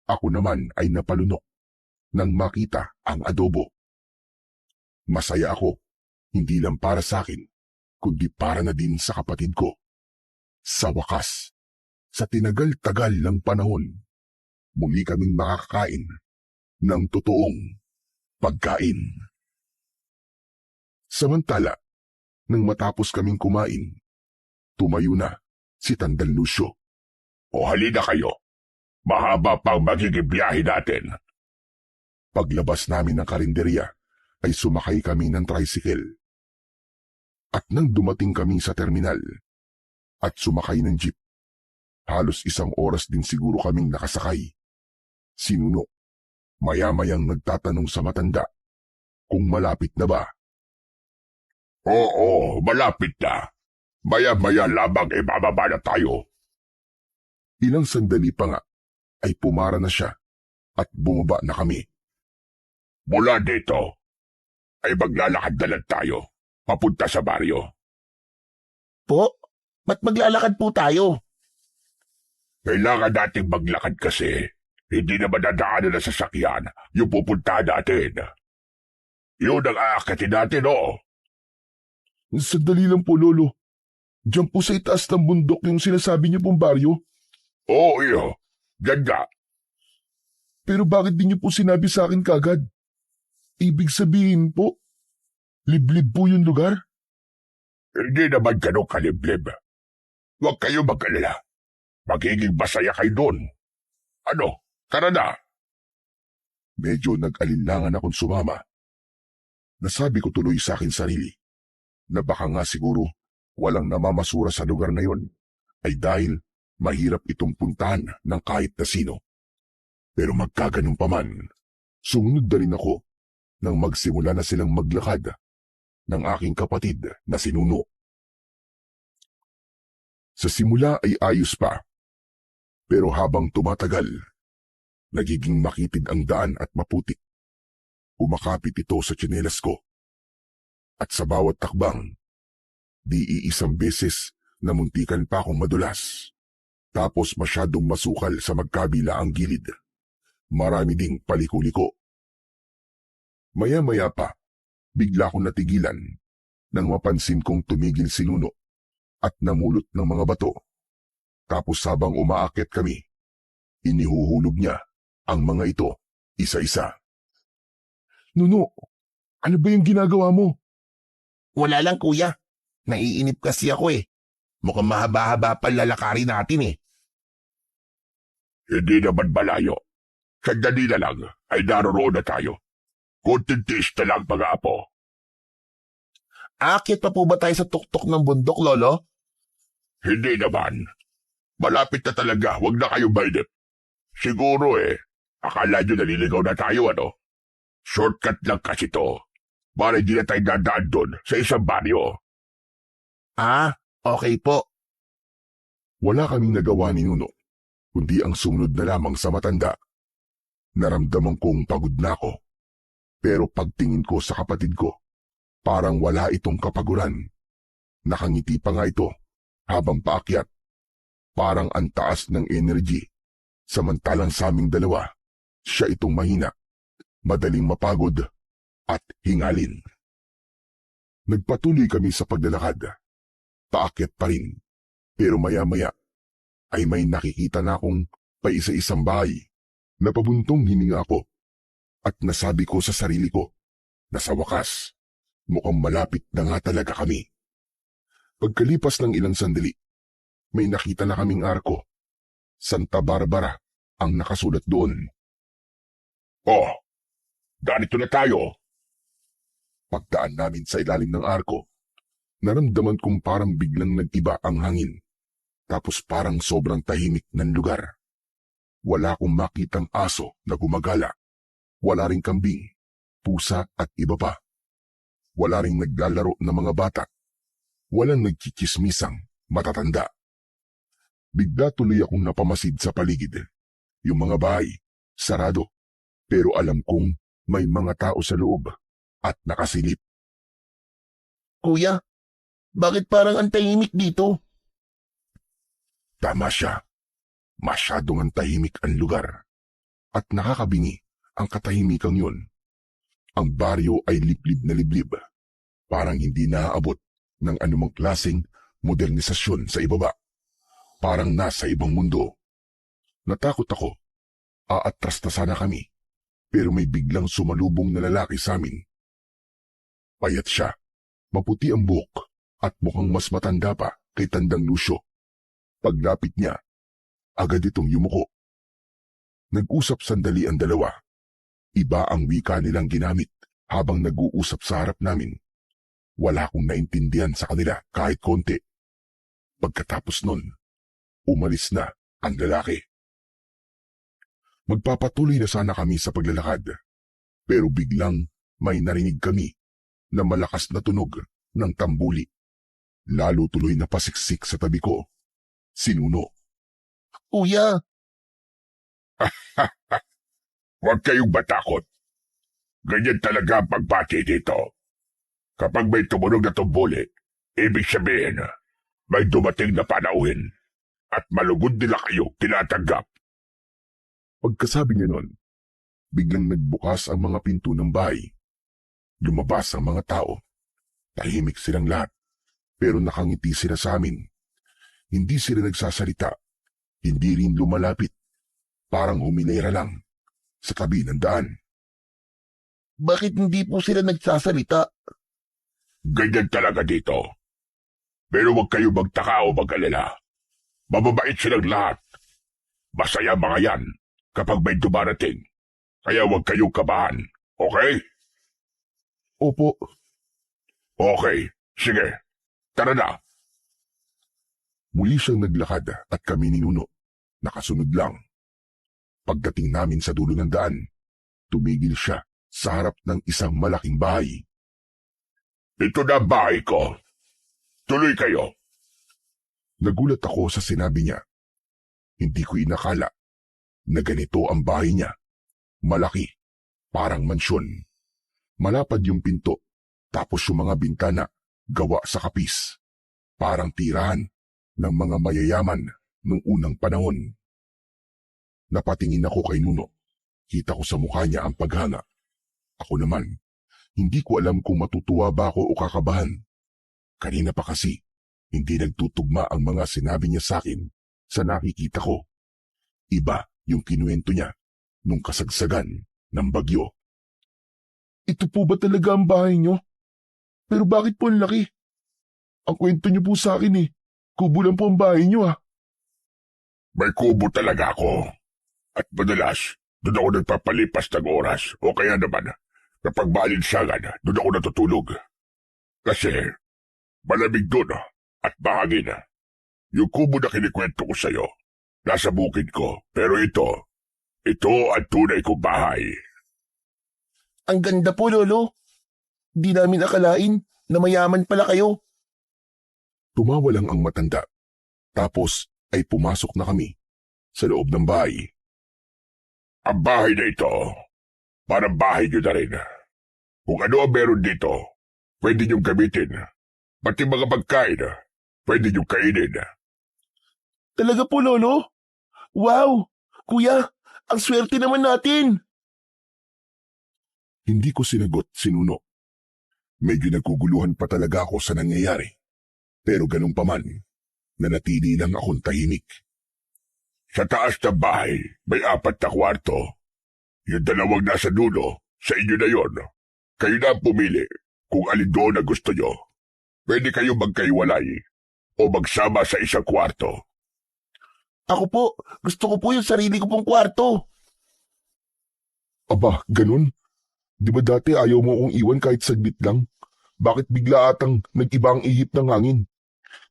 Ako naman ay napalunok nang makita ang adobo. Masaya ako, hindi lang para sa akin, kundi para na din sa kapatid ko. Sa wakas, sa tinagal-tagal ng panahon, muli kaming makakain ng totoong pagkain. Samantala, nang matapos kaming kumain, tumayo na si Tandang Lucio. O halina kayo. Mahaba pang magiging biyahe natin. Paglabas namin ng karinderya, ay sumakay kami ng tricycle. At nang dumating kami sa terminal, at sumakay ng jeep, halos 1 oras din siguro kaming nakasakay. Si Nuno, maya-mayang nagtatanong sa matanda, kung malapit na ba. Oo, malapit na. Maya-maya lamang ibababa na tayo. Ilang sandali pa nga, ay pumara na siya at bumaba na kami. Mula dito, ay maglalakad na lang tayo, papunta sa baryo. Po, ba't maglalakad po tayo? Kailangan nating maglakad kasi hindi na madadaanan na sasakyan yung pupuntahan natin. Yun ang aakatin natin, oo. Sandali lang po, Lolo. Diyan po sa itaas ng bundok yung sinasabi niyo pong baryo. Oo, iyo. Diyan nga. Pero bakit di niyo po sinabi sa akin kagad? Ibig sabihin po, liblib po yung lugar? Hindi naman ganun kaliblib. Huwag kayo mag-alala. Magiging masaya kayo doon. Ano, tara na. Medyo nag-alinlangan akong sumama. Nasabi ko tuloy sa akin sarili na baka nga siguro walang namamasura sa lugar na yon ay dahil mahirap itong puntahan ng kahit na sino. Pero magkaganong pa man, sumunod na rin ako nang magsimula na silang maglakad ng aking kapatid na si Nuno. Sa simula ay ayos pa, pero habang tumatagal, nagiging makitid ang daan at maputik. Umakapit ito sa tsinelas ko. At sa bawat takbang, di iisang beses na muntikan pa akong madulas. Tapos masyadong masukal sa magkabila ang gilid. Marami ding paliko-liko. Maya-maya pa, bigla akong natigilan nang mapansin kong tumigil si Nuno at namulot ng mga bato. Tapos habang umaakit kami, inihuhulog niya ang mga ito isa-isa. Nuno, ano ba yung ginagawa mo? Wala lang kuya. Naiinip kasi ako eh. Mukhang mahaba-haba pa lalakarin natin eh. Hindi naman malayo. Sandali na lang ay naroroon na tayo. Kunting tiis na lang mga apo. Akit pa po ba tayo sa tuktok ng bundok, Lolo? Hindi naman. Malapit na talaga, huwag na kayo mainip. Siguro akala nyo naliligaw na tayo ano? Shortcut lang kasi to. Para hindi na tayo dadaan doon sa isang baryo. Ah, okay po. Wala kaming nagawa ni Nuno, kundi ang sumunod na lamang sa matanda. Naramdaman kong pagod na ako. Pero pagtingin ko sa kapatid ko, parang wala itong kapaguran. Nakangiti pa nga ito habang paakyat. Parang ang taas ng energy. Samantalang sa aming dalawa, siya itong mahina, madaling mapagod at hingalin. Nagpatuloy kami sa paglalakad. Paakyat pa rin, pero maya-maya ay may nakikita na akong paisa-isang bahay. Napabuntong hininga ako at nasabi ko sa sarili ko na sa wakas, mukhang malapit na nga talaga kami. Pagkalipas ng ilang sandali, may nakita na kaming arko. Santa Barbara ang nakasulat doon. Oh, ganito na tayo. Pagdaan namin sa ilalim ng arko, naramdaman kong parang biglang nag-iba ang hangin. Tapos parang sobrang tahimik ng lugar. Wala akong makitang aso na gumagala. Wala ring kambing, pusa at iba pa. Wala ring naglalaro na mga bata. Walang nagchichismisang matatanda. Bigla tuloy akong napamasid sa paligid. Yung mga bahay, sarado. Pero alam kong may mga tao sa loob at nakasilip. Kuya, bakit parang ang tahimik dito? Tama siya. Masyadong ang tahimik ang lugar. At nakakabingi ang katahimikan yun. Ang baryo ay liblib na liblib. Parang hindi naaabot ng anumang klaseng modernisasyon sa ibaba. Parang nasa ibang mundo. Natakot ako. Aatras na sana kami. Pero may biglang sumalubong na lalaki sa amin. Payat siya. Maputi ang buhok at mukhang mas matanda pa kay Tandang Lucio. Paglapit niya, agad itong yumuko. Nag-usap sandali ang dalawa. Iba ang wika nilang ginamit habang nag-uusap sa harap namin. Wala akong naintindihan sa kanila kahit konti. Pagkatapos nun, umalis na ang lalaki. Magpapatuloy na sana kami sa paglalakad, pero biglang may narinig kami na malakas na tunog ng tambuli. Lalo tuloy na pasiksik sa tabi ko. Si Nuno. Kuya, Huwag kayong matakot. Ganyan talaga ang pagbati dito. Kapag may tumunog na tumbuli, ibig sabihin, may dumating na panauhin at malugod nila kayo tinatanggap. Pagkasabi niya nun, biglang nagbukas ang mga pinto ng bahay. Lumabas ang mga tao. Tahimik silang lahat. Pero nakangiti sila sa amin. Hindi sila nagsasalita. Hindi rin lumalapit. Parang humilera lang sa tabi ng daan. Bakit hindi po sila nagsasalita? Ganyan talaga dito. Pero huwag kayo magtaka o mag-alala. Mababait silang lahat. Masaya mga yan kapag may dumarating. Kaya huwag kayong kabahan. Okay? Opo, Okay. Sige. Tara na. muli siyang naglakad at kami ni Nuno. Nakasunod lang. Pagdating namin sa dulo ng daan, tumigil siya sa harap ng isang malaking bahay. Ito na ang bahay ko. Tuloy kayo. Nagulat ako sa sinabi niya. Hindi ko inakala na ganito ang bahay niya. Malaki, parang mansyon. Malapad yung pinto, tapos yung mga bintana gawa sa kapis. Parang tirahan ng mga mayayaman noong unang panahon. Napatingin ako kay Nuno. Kita ko sa mukha niya ang paghanga. Ako naman, hindi ko alam kung matutuwa ba ako o kakabahan. Kanina pa kasi, hindi nagtutugma ang mga sinabi niya sa akin sa nakikita ko. Iba yung kinuwento niya nung kasagsagan ng bagyo. Ito po ba talaga ang bahay niyo? Pero bakit po ang laki? Ang kwento niyo po sa akin kubo lang po ang bahay niyo May kubo talaga ako. At madalas, doon ako nagpapalipas ng oras. O kaya naman, kapag maalinsangan, doon ako natutulog. Kasi, malamig doon at mahangin. Yung kubo na kinikwento ko sa'yo, nasa bukid ko. Pero ito ang tunay kong bahay. Ang ganda po, Lolo. Di namin akalain na mayaman pala kayo. Tumawa lang ang matanda. Tapos ay pumasok na kami sa loob ng bahay. Ang bahay na ito, parang bahay nyo na rin. Kung ano ang meron dito, pwede nyong gamitin. Pati mga pagkain, pwede nyong kainin. Talaga po, Lolo? Wow! Kuya, ang swerte naman natin. Hindi ko sinagot si Nuno. Medyo naguguluhan pa talaga ako sa nangyayari. Pero ganun pa man, nanatili lang akong tahimik. Sa taas ng bahay, may 4 na kwarto. Yung 2 nasa dulo, sa inyo na yon. Kayo na ang pumili kung alin doon na gusto nyo. Pwede kayo magkaiwalay o magsama sa isang kwarto. Ako po, gusto ko po yung sarili ko pong kwarto. Aba, ganun? Di ba dati ayaw mo kong iwan kahit saglit lang? Bakit bigla atang nag-iba ang ihip ng hangin?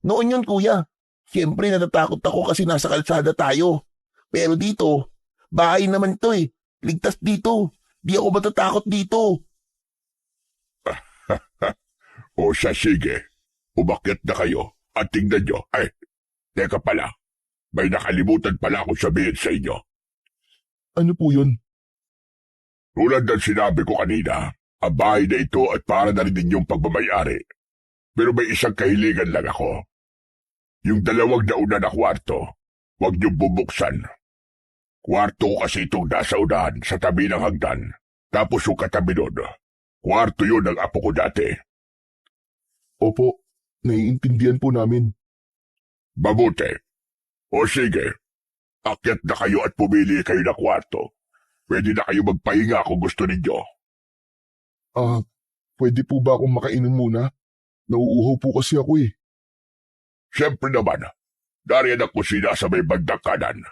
Noon yun, kuya. Siyempre, natatakot ako kasi nasa kalsada tayo. Pero dito, bahay naman to Ligtas dito. Di ako matatakot dito. O siya, sige. Umakyat na kayo at tingnan nyo. Ay, teka pala. May nakalimutan pala akong sabihin sa inyo. Ano po yun? Tulad ng sinabi ko kanina, ang bahay na ito at para na rin ninyong pagmamayari. Pero may isang kahilingan lang ako. Yung 2 nauna na kwarto, huwag niyong bubuksan. Kwarto ko kasi itong nasa unahan sa tabi ng hagdan. Tapos yung katabi nun, kwarto yun ng apo ko dati. Opo, naiintindihan po namin. Mabuti. O sige, akyat na kayo at pumili kayo ng kwarto. Pwede na kayo magpahinga kung gusto ninyo. Pwede po ba akong makainom muna? Nauuhaw po kasi ako Siyempre naman, dariyan ang kusina sa may bandang kanan.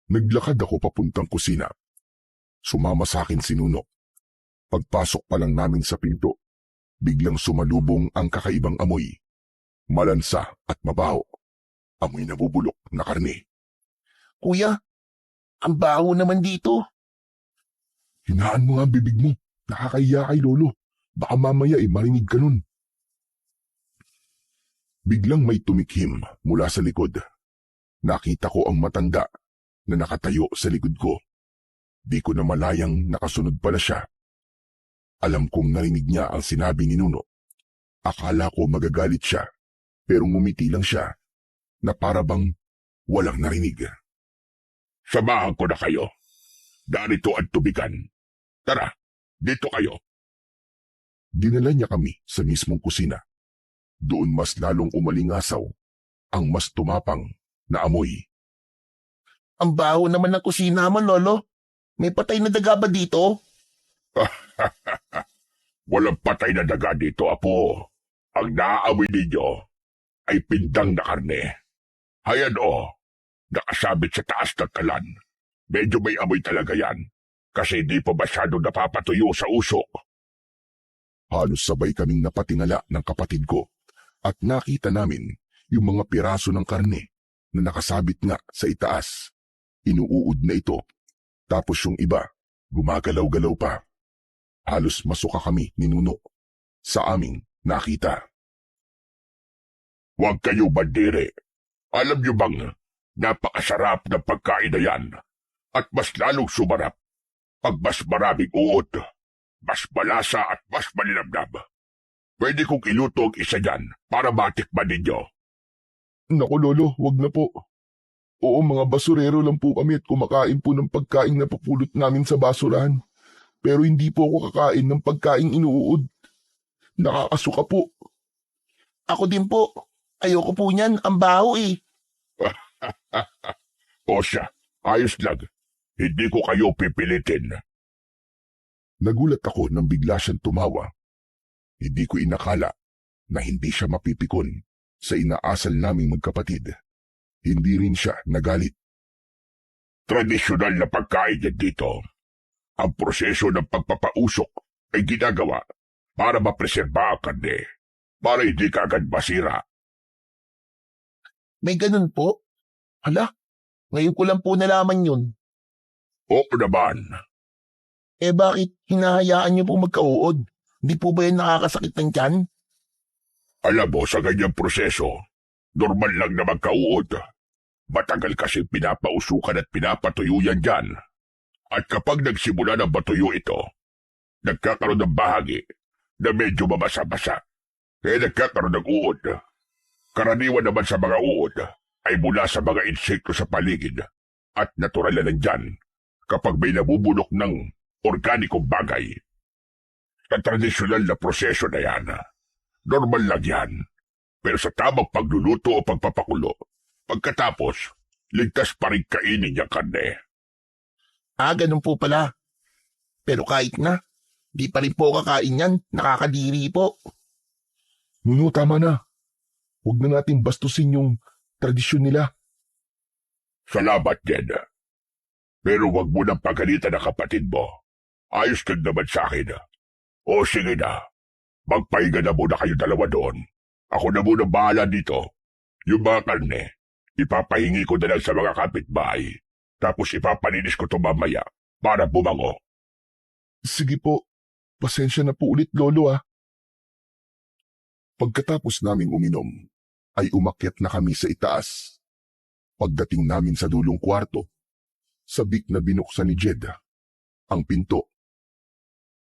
Naglakad ako papuntang kusina. Sumama sa akin si Nuno. Pagpasok pa lang namin sa pinto, biglang sumalubong ang kakaibang amoy. Malansa at mabaho. Amoy nabubulok na karne. Kuya, ang baho naman dito. Hinaan mo nga ang bibig mo. Nakakahiya kay Lolo. Baka mamaya marinig ka nun. Biglang may tumikhim mula sa likod. Nakita ko ang matanda na nakatayo sa likod ko. Di ko na malayang nakasunod pala siya. Alam kong narinig niya ang sinabi ni Nuno. Akala ko magagalit siya, pero ngumiti lang siya na para bang walang narinig. Samahan ko na kayo. Darito ang tubigan. Tara, dito kayo. Dinala niya kami sa mismong kusina. Doon mas lalong umalingasaw ang mas tumapang na amoy. Ang baho naman ng kusina mo, Lolo. May patay na daga ba dito? Walang patay na daga dito, Apo. Ang naaamoy ninyo ay pindang na karne. Hayan nakasabit sa taas ng kalan. Medyo may amoy talaga yan kasi di pa masyado napapatuyo sa usok. Halos sabay kaming napatingala ng kapatid ko at nakita namin yung mga piraso ng karne na nakasabit nga sa itaas. Inuuod na ito. Tapos yung iba, gumagalaw-galaw pa. Halos masuka kami ni Nuno sa aming nakita. Huwag kayo bandire. Alam niyo bang napakasarap ng pagkain na yan at mas lalong sumarap pag mas maraming uod, mas malasa at mas malinamnam. Pwede kong iluto ang isa dyan para matikman ninyo. Naku lolo, wag na po. Oo, mga basurero lang po kami at kumakain po ng pagkain na papulot namin sa basurahan. Pero hindi po ako kakain ng pagkain inuud. Nakakasuka po. Ako din po. Ayoko po niyan. Ang baho eh. O siya, ayos lang. Hindi ko kayo pipilitin. Nagulat ako nang bigla siyang tumawa. Hindi ko inakala na hindi siya mapipikon sa inaasal naming magkapatid. Hindi rin siya nagalit. Tradisyonal na pagkain yan dito. Ang proseso ng pagpapausok ay ginagawa para mapreserba ang karne, para hindi ka agad masira. May ganun po? Hala, ngayon ko lang po nalaman yun. Oo naman, Eh bakit hinahayaan niyo po magkauod? Hindi po ba yan nakakasakit ng tiyan? alam mo sa ganyang proseso, normal lang na magkauod. Matagal kasi pinapausukan at pinapatuyo yan dyan. At kapag nagsimula na matuyo ito, nagkakaroon ng bahagi na medyo mabasa-basa. Kaya nagkakaroon ng uod. Karaniwan naman sa mga uod ay mula sa mga insekto sa paligid at natural na nandyan kapag may nabubulok ng organikong bagay. Sa tradisyonal na proseso na yan, normal lang yan. Pero sa tamang pagluluto o pagpapakulo, pagkatapos, ligtas pa rin kainin niyang karne. Ah, ganun po pala. Pero kahit na, di pa rin po kakain yan. Nakakadiri po. Nuno, tama na. Huwag na natin bastusin yung tradisyon nila. Salamat, Jed. Pero wag mo nang pagalitan ng kapatid mo. Ayos ka naman sa akin. O sige na, magpahinga na muna kayo dalawa doon. Ako na muna bahala dito. Yung mga karne, ipapahingi ko na lang sa mga kapitbahay. Tapos ipapalinis ko ito mamaya para bumango. Sige po, pasensya na po ulit lolo ah. Pagkatapos naming uminom, ay umakyat na kami sa itaas. Pagdating namin sa dulong kwarto, sabik na binuksan ni Jed ang pinto.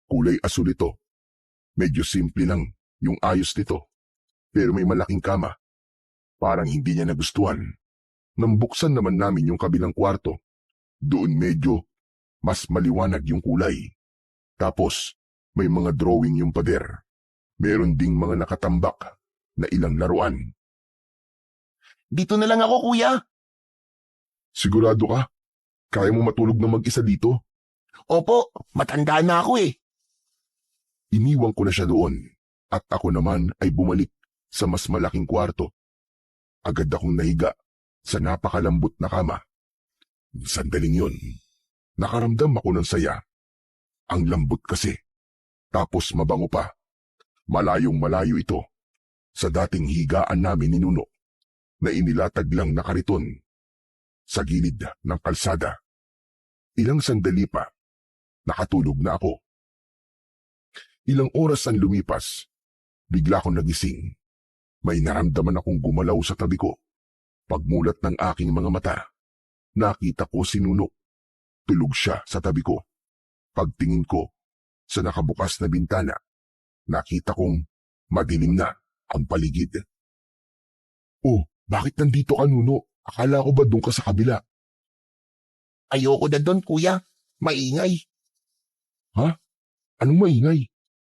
Kulay asul ito. Medyo simple lang yung ayos nito, pero may malaking kama. Parang hindi niya nagustuhan. Nang buksan naman namin yung kabilang kwarto, doon medyo mas maliwanag yung kulay. Tapos may mga drawing yung pader. Meron ding mga nakatambak na ilang laruan. Dito na lang ako, kuya. Sigurado ka? Kaya mo matulog na mag-isa dito? Opo, matanda na ako eh. Iniwan ko na siya doon at ako naman ay bumalik sa mas malaking kwarto. Agad akong nahiga sa napakalambot na kama. Sandaling yun, nakaramdam ako ng saya. Ang lambot kasi, tapos mabango pa. Malayong malayo ito sa dating higaan namin ni Nuno na inilatag lang na kariton sa gilid ng kalsada. Ilang sandali pa, nakatulog na ako. Ilang oras ang lumipas, bigla akong nagising. May naramdaman akong gumalaw sa tabi ko. Pagmulat ng aking mga mata, nakita ko si Nuno. Tulog siya sa tabi ko. Pagtingin ko sa nakabukas na bintana, nakita kong madilim na ang paligid. Oh, bakit nandito ka, Nuno? Akala ko ba doon ka sa kabila? Ayoko na doon, kuya. Maingay. Ha? Anong maingay?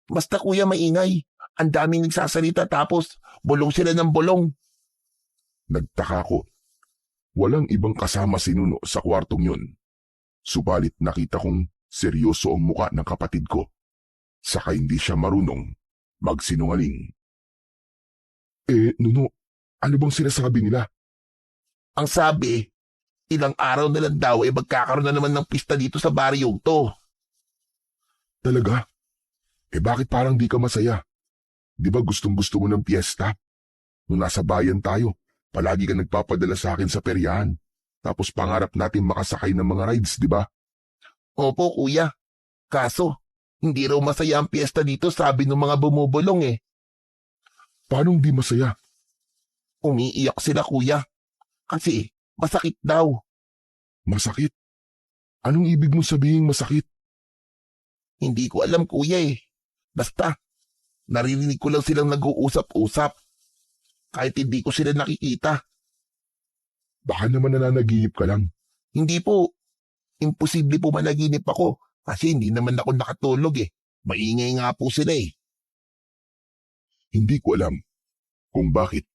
Basta kuya, maingay. Ang daming nagsasalita tapos bulong sila ng bulong. Nagtaka ko. Walang ibang kasama si Nuno sa kwartong yun. Subalit nakita kong seryoso ang muka ng kapatid ko. Saka hindi siya marunong magsinungaling. Nuno, ano bang sinasabi nila? Ang sabi, ilang araw na lang daw magkakaroon na naman ng pista dito sa baryong to. Talaga? Bakit parang di ka masaya? Di ba gustong-gusto mo ng piyesta? Nung nasa bayan tayo, palagi ka nagpapadala sa akin sa peryahan. Tapos pangarap natin makasakay ng mga rides, di ba? Opo, kuya. Kaso, hindi raw masaya ang piyesta dito, sabi ng mga bumubulong eh. Paano hindi masaya? Umiiyak sila, kuya. Kasi masakit daw. Masakit? Anong ibig mong sabihin masakit? Hindi ko alam, kuya eh. Basta, naririnig ko lang silang nag-uusap-usap. Kahit hindi ko sila nakikita. Baka naman nananaginip ka lang. Hindi po. Imposible po managinip ako kasi hindi naman ako nakatulog eh. Maingay nga po sila eh. Hindi ko alam kung bakit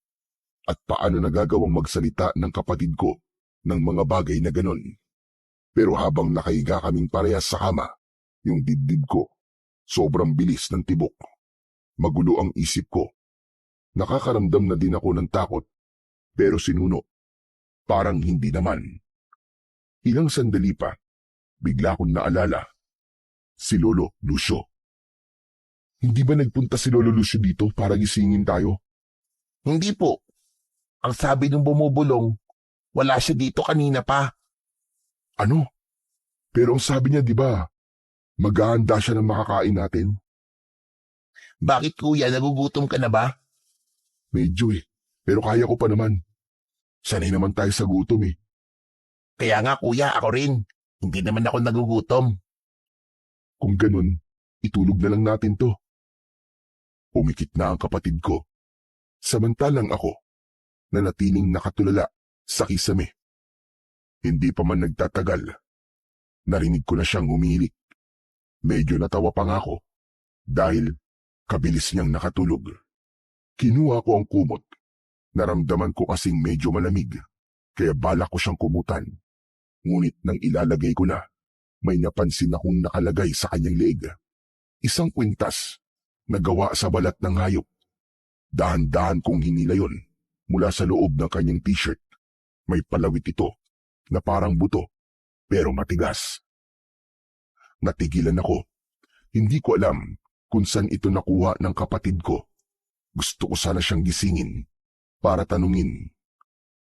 at paano nagagawang magsalita ng kapatid ko ng mga bagay na ganon. Pero habang nakahiga kaming parehas sa kama, yung dibdib ko, sobrang bilis ng tibok. Magulo ang isip ko. Nakakaramdam na din ako ng takot, pero si Nuno, parang hindi naman. Ilang sandali pa, bigla kong naalala, si Lolo Lucio. Hindi ba nagpunta si Lolo Lucio dito para gisingin tayo? Hindi po. Ang sabi ng bumubulong, wala siya dito kanina pa. Ano? Pero ang sabi niya, di ba, maghahanda siya ng makakain natin? Bakit kuya, nagugutom ka na ba? Medyo pero kaya ko pa naman. Sanay naman tayo sa gutom eh. Kaya nga kuya, ako rin. Hindi naman ako nagugutom. Kung ganun, itulog na lang natin to. Umikit na ang kapatid ko. Samantalang ako, nanatiling nakatulala sa kisame. Hindi pa man nagtatagal. Narinig ko na siyang umihilik. Medyo natawa pa nga ako dahil kabilis niyang nakatulog. Kinuha ko ang kumot. Naramdaman ko kasing medyo malamig, kaya balak ko siyang kumutan. Ngunit nang ilalagay ko na, may napansin akong nakalagay sa kanyang leeg. Isang kwintas na gawa sa balat ng hayop. Dahan-dahan kong hinila yon mula sa loob ng kanyang t-shirt. May palawit ito na parang buto, pero matigas. Natigilan ako. Hindi ko alam kung saan ito nakuha ng kapatid ko. Gusto ko sana siyang gisingin para tanungin,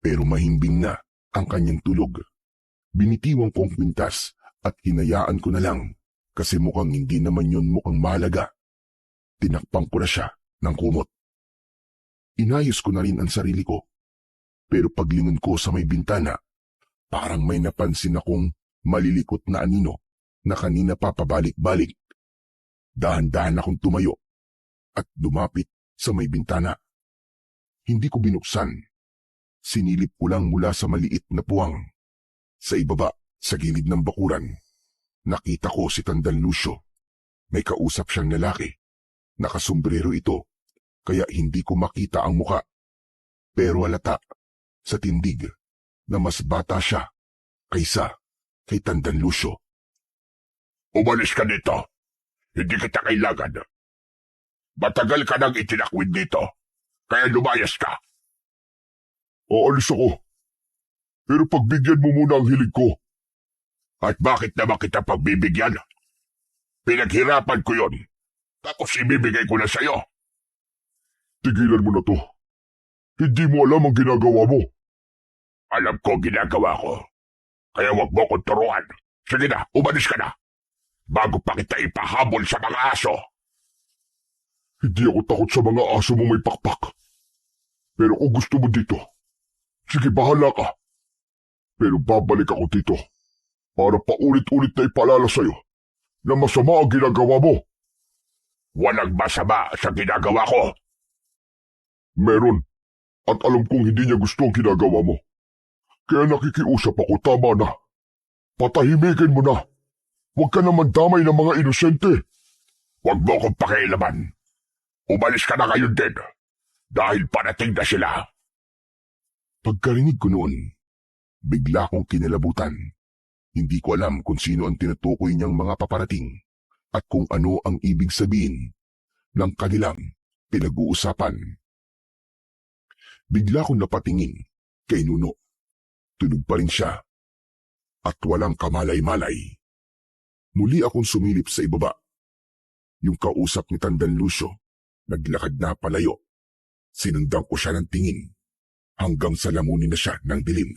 pero mahimbing na ang kanyang tulog. Binitiwang kong kwintas at hinayaan ko na lang kasi mukhang hindi naman yun mukhang mahalaga. Tinakpan ko na siya ng kumot. Inayos ko na rin ang sarili ko, pero paglingon ko sa may bintana, parang may napansin akong malilikot na anino na kanina pa pabalik-balik. Dahan-dahan akong tumayo at lumapit sa may bintana. Hindi ko binuksan. Sinilip ko lang mula sa maliit na puwang. Sa ibaba, sa gilid ng bakuran, nakita ko si Tandang Lucio. May kausap siyang lalaki. Nakasombrero ito, kaya hindi ko makita ang muka. Pero halata sa tindig na mas bata siya kaysa kay Tandang Lucio. Umalis ka dito. Hindi kita kailangan. Matagal ka nang itinakwid dito, kaya lumayas ka. Aalis ako. Pero pagbigyan mo muna ang hilig ko. At bakit naman kita pagbibigyan? Pinaghirapan ko yon, tapos ibibigay ko na sa'yo. Tigilan mo na to. Hindi mo alam ang ginagawa mo. Alam ko ang ginagawa ko, kaya wag mo kong turuan. Sige na, umalis ka na, bago pa kita ipahabol sa mga aso. Hindi ako takot sa mga aso mo may pakpak. Pero kung gusto mo dito, sige bahala ka. Pero babalik ako dito para paulit-ulit na ipaalala sa'yo na masama ang ginagawa mo. Walang masama sa ginagawa ko. Meron, at alam kong hindi niya gusto ang ginagawa mo. Kaya nakikiusap ako, tama na. Patahimikin mo na. Huwag ka naman damay ng mga inosente. Huwag mo akong pakialaman. Umalis ka na ngayon din dahil parating na sila. Pagkarinig ko noon, bigla kong kinalabutan. Hindi ko alam kung sino ang tinutukoy niyang mga paparating at kung ano ang ibig sabihin ng kanilang pinag-uusapan. Bigla kong napatingin kay Nuno. Tunog pa rin siya at walang kamalay-malay. Muli akong sumilip sa ibaba. Yung kausap ni Tandang Lucio, naglakad na palayo. Sinundan ko siya ng tingin hanggang sa lamunin na siya ng dilim.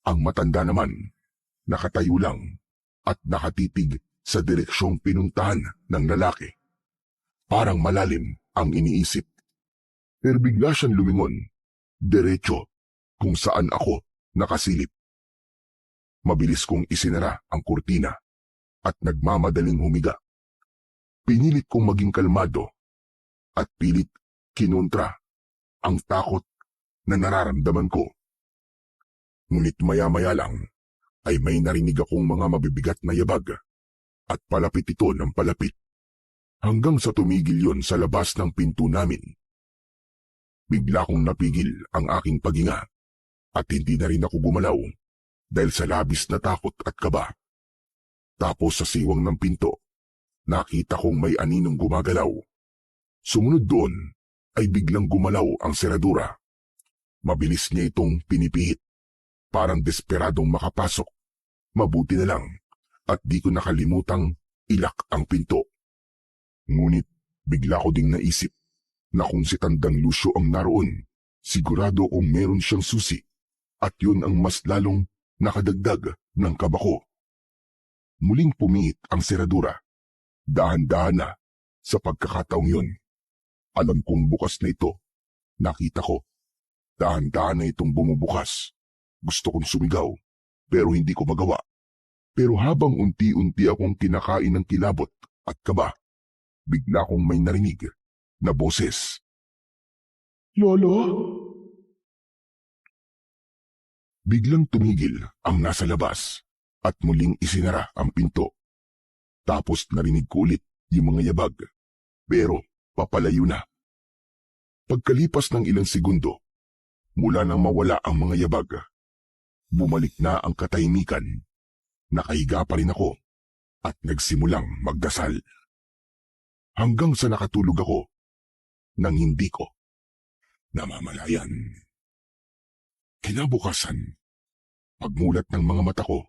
Ang matanda naman, nakatayo lang at nakatitig sa direksyong pinuntahan ng lalaki. Parang malalim ang iniisip. Pero bigla siyang lumingon, diretso kung saan ako nakasilip. Mabilis kong isinara ang kurtina at nagmamadaling humiga. Pinilit kong maging kalmado at pilit kinontra ang takot na nararamdaman ko. Ngunit maya-maya lang ay may narinig akong mga mabibigat na yabag at palapit ito ng palapit hanggang sa tumigil yon sa labas ng pinto namin. Bigla kong napigil ang aking paghinga at hindi na rin ako gumalaw dahil sa labis na takot at kaba. Tapos sa siwang ng pinto, nakita kong may aninong gumagalaw. Sumunod doon ay biglang gumalaw ang seradura. Mabilis niya itong pinipihit, parang desperadong makapasok. Mabuti na lang at di ko nakalimutang ilak ang pinto. Ngunit bigla ko ding naisip na kung si Tandang Lucio ang naroon, sigurado kung meron siyang susi at yun ang mas lalong nakadagdag ng kaba ko. Muling pumihit ang seradura. Dahan-dahan na sa pagkakataong yun. Alam kong bukas na ito. Nakita ko. Dahan-dahan na itong bumubukas. Gusto kong sumigaw, pero hindi ko magawa. Pero habang unti-unti akong kinakain ng kilabot at kaba, bigla kong may narinig na boses. Lolo? Biglang tumigil ang nasa labas at muling isinara ang pinto. Tapos narinig ko ulit yung mga yabag, pero papalayo na. Pagkalipas ng ilang segundo, mula nang mawala ang mga yabag, bumalik na ang katahimikan. Nakahiga pa rin ako at nagsimulang magdasal. Hanggang sa nakatulog ako nang hindi ko namamalayan. Kinabukasan, pagmulat ng mga mata ko,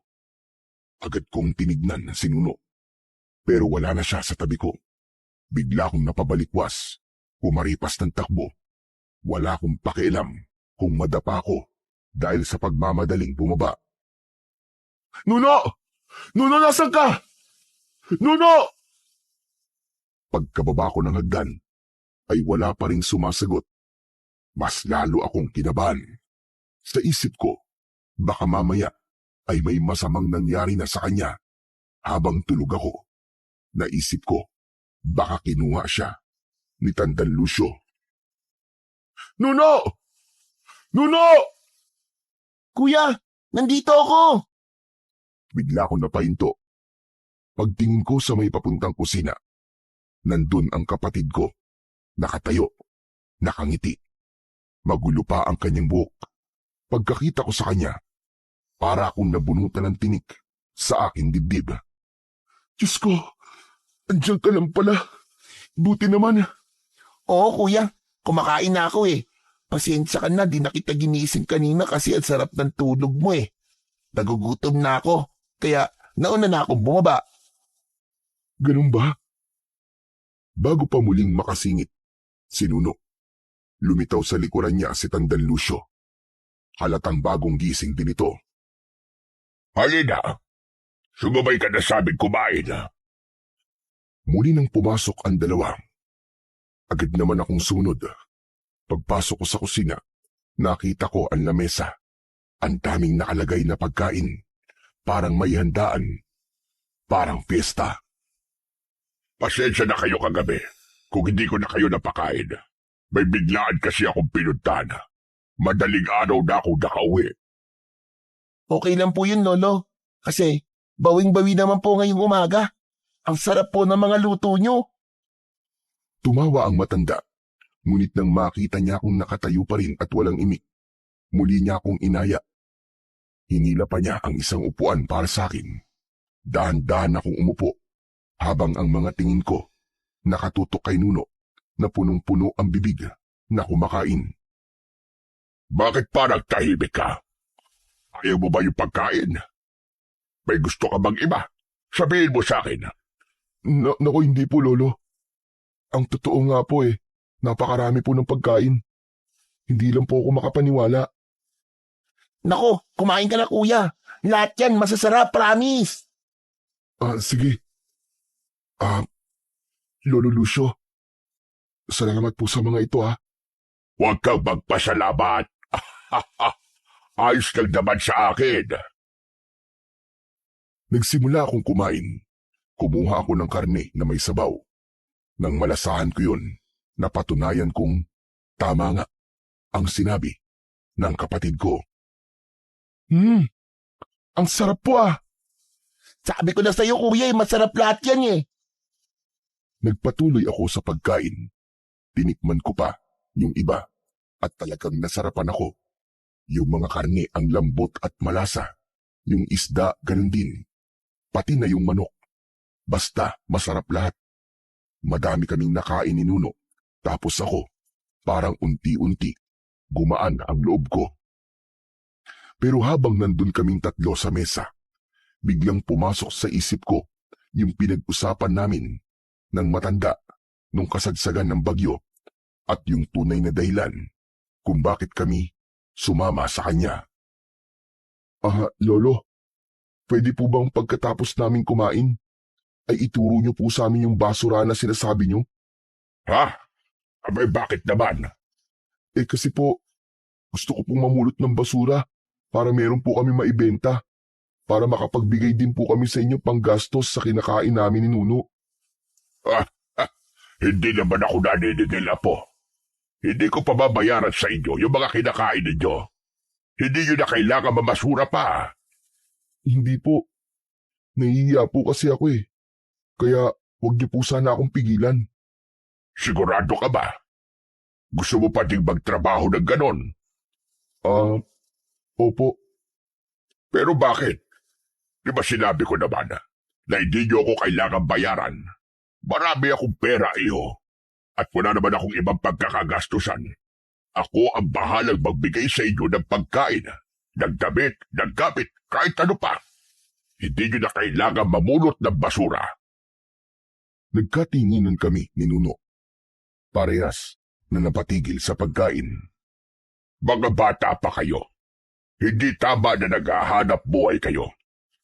agad kong tinignan si Nuno. Pero wala na siya sa tabi ko. Bigla akong napabalikwas, kumaripas ng takbo. Wala akong pakialam kung madapa ko dahil sa pagmamadaling bumaba. Nuno! Nuno, nasan ka? Nuno! Pagkababa ko ng hagdan, ay wala pa ring sumasagot. Mas lalo akong kinabahan. Sa isip ko, baka mamaya ay may masamang nangyari na sa kanya habang tulog ako. Naisip ko, baka kinuha siya ni Tandang Lucio. Nuno! Nuno! Kuya, nandito ako! Bigla akong napahinto. Pagtingin ko sa may papuntang kusina, nandun ang kapatid ko, nakatayo, nakangiti. Magulo pa ang kanyang buhok. Pagkakita ko sa kanya, para akong nabunutan ng tinik sa aking dibdib. Diyos ko, andiyan ka lang pala. Buti naman. Oo kuya, kumakain na ako eh. Pasensya ka na, di na kita ginising kanina kasi ang sarap ng tulog mo eh. Nagugutom na ako, kaya nauna na akong bumaba. Ganun ba? Bago pa muling makasingit, si Nuno. Lumitaw sa likuran niya si Tandang Lucio. Halatang bagong gising din ito. Halina, sumabay ka na sa amin kumain. Muli nang pumasok ang dalawa. Agad naman akong sumunod. Pagpasok ko sa kusina, nakita ko ang lamesa. Ang daming nakalagay na pagkain. Parang may handaan. Parang fiesta. Pasensya na kayo kagabi kung hindi ko na kayo napakain. May biglaan kasi akong pinuntahan. Madaling araw na ako nakauwi. Okay lang po yun, Lolo. Kasi bawing-bawi naman po ngayong umaga. Ang sarap po ng mga luto nyo. Tumawa ang matanda, ngunit nang makita niya akong nakatayo pa rin at walang imik, muli niya akong inaya. Hinila pa niya ang isang upuan para sa akin. Dahan-dahan akong umupo habang ang mga tingin ko nakatutok kay Nuno na punong-puno ang bibig na kumakain. Bakit parang tahimik ka? Ayaw mo ba yung pagkain? May gusto ka bang iba? Sabihin mo sa akin. Naku, hindi po, Lolo. Ang totoo nga po napakarami po ng pagkain. Hindi lang po ako makapaniwala. Nako, kumain ka na kuya. Lahat yan, masasarap, promise. Sige. Lolo Lucio, salamat po sa mga ito. Huwag kang magpasalamat. Ayos lang naman sa akin. Nagsimula akong kumain. Kumuha ako ng karne na may sabaw. Nang malasahan ko yun, napatunayan kong tama nga ang sinabi ng kapatid ko. Ang sarap po Sabi ko na sa'yo kuya, masarap lahat yan Nagpatuloy ako sa pagkain. Tinikman ko pa yung iba at talagang nasarapan ako. Yung mga karne ang lambot at malasa. Yung isda ganun din. Pati na yung manok. Basta masarap lahat. Madami kaming nakain ni Nuno. Tapos ako, parang unti-unti, gumaan ang loob ko. Pero habang nandun kaming tatlo sa mesa, biglang pumasok sa isip ko yung pinag-usapan namin ng matanda nung kasagsagan ng bagyo at yung tunay na dahilan kung bakit kami sumama sa kanya. Lolo, pwede po bang pagkatapos naming kumain, ay ituro niyo po sa amin yung basura na sinasabi niyo? Ha? Abay bakit naman? Kasi po, gusto ko pong mamulot ng basura para meron po kami maibenta, para makapagbigay din po kami sa inyo panggastos sa kinakain namin ni Nuno. Hindi naman ako naninigil, Apo. Hindi ko pababayaran sa inyo yung mga kinakain ninyo. Hindi nyo na kailangan mamasura pa. Hindi po. Nahihiya po kasi ako Kaya huwag niyo po sana akong pigilan. Sigurado ka ba? Gusto mo pa ding magtrabaho ng ganon? Opo. Pero bakit? Di ba sinabi ko naman na hindi nyo ako kailangan bayaran? Marami akong pera, iho. At wala naman akong ibang pagkakagastusan. Ako ang bahalang magbigay sa inyo ng pagkain, ng damit, ng gamit, kahit ano pa. Hindi nyo na kailangan mamulot ng basura. Nagkatinginan kami ni Nuno. Parehas na napatigil sa pagkain. Mga bata pa kayo. Hindi tama na naghahanap buhay kayo.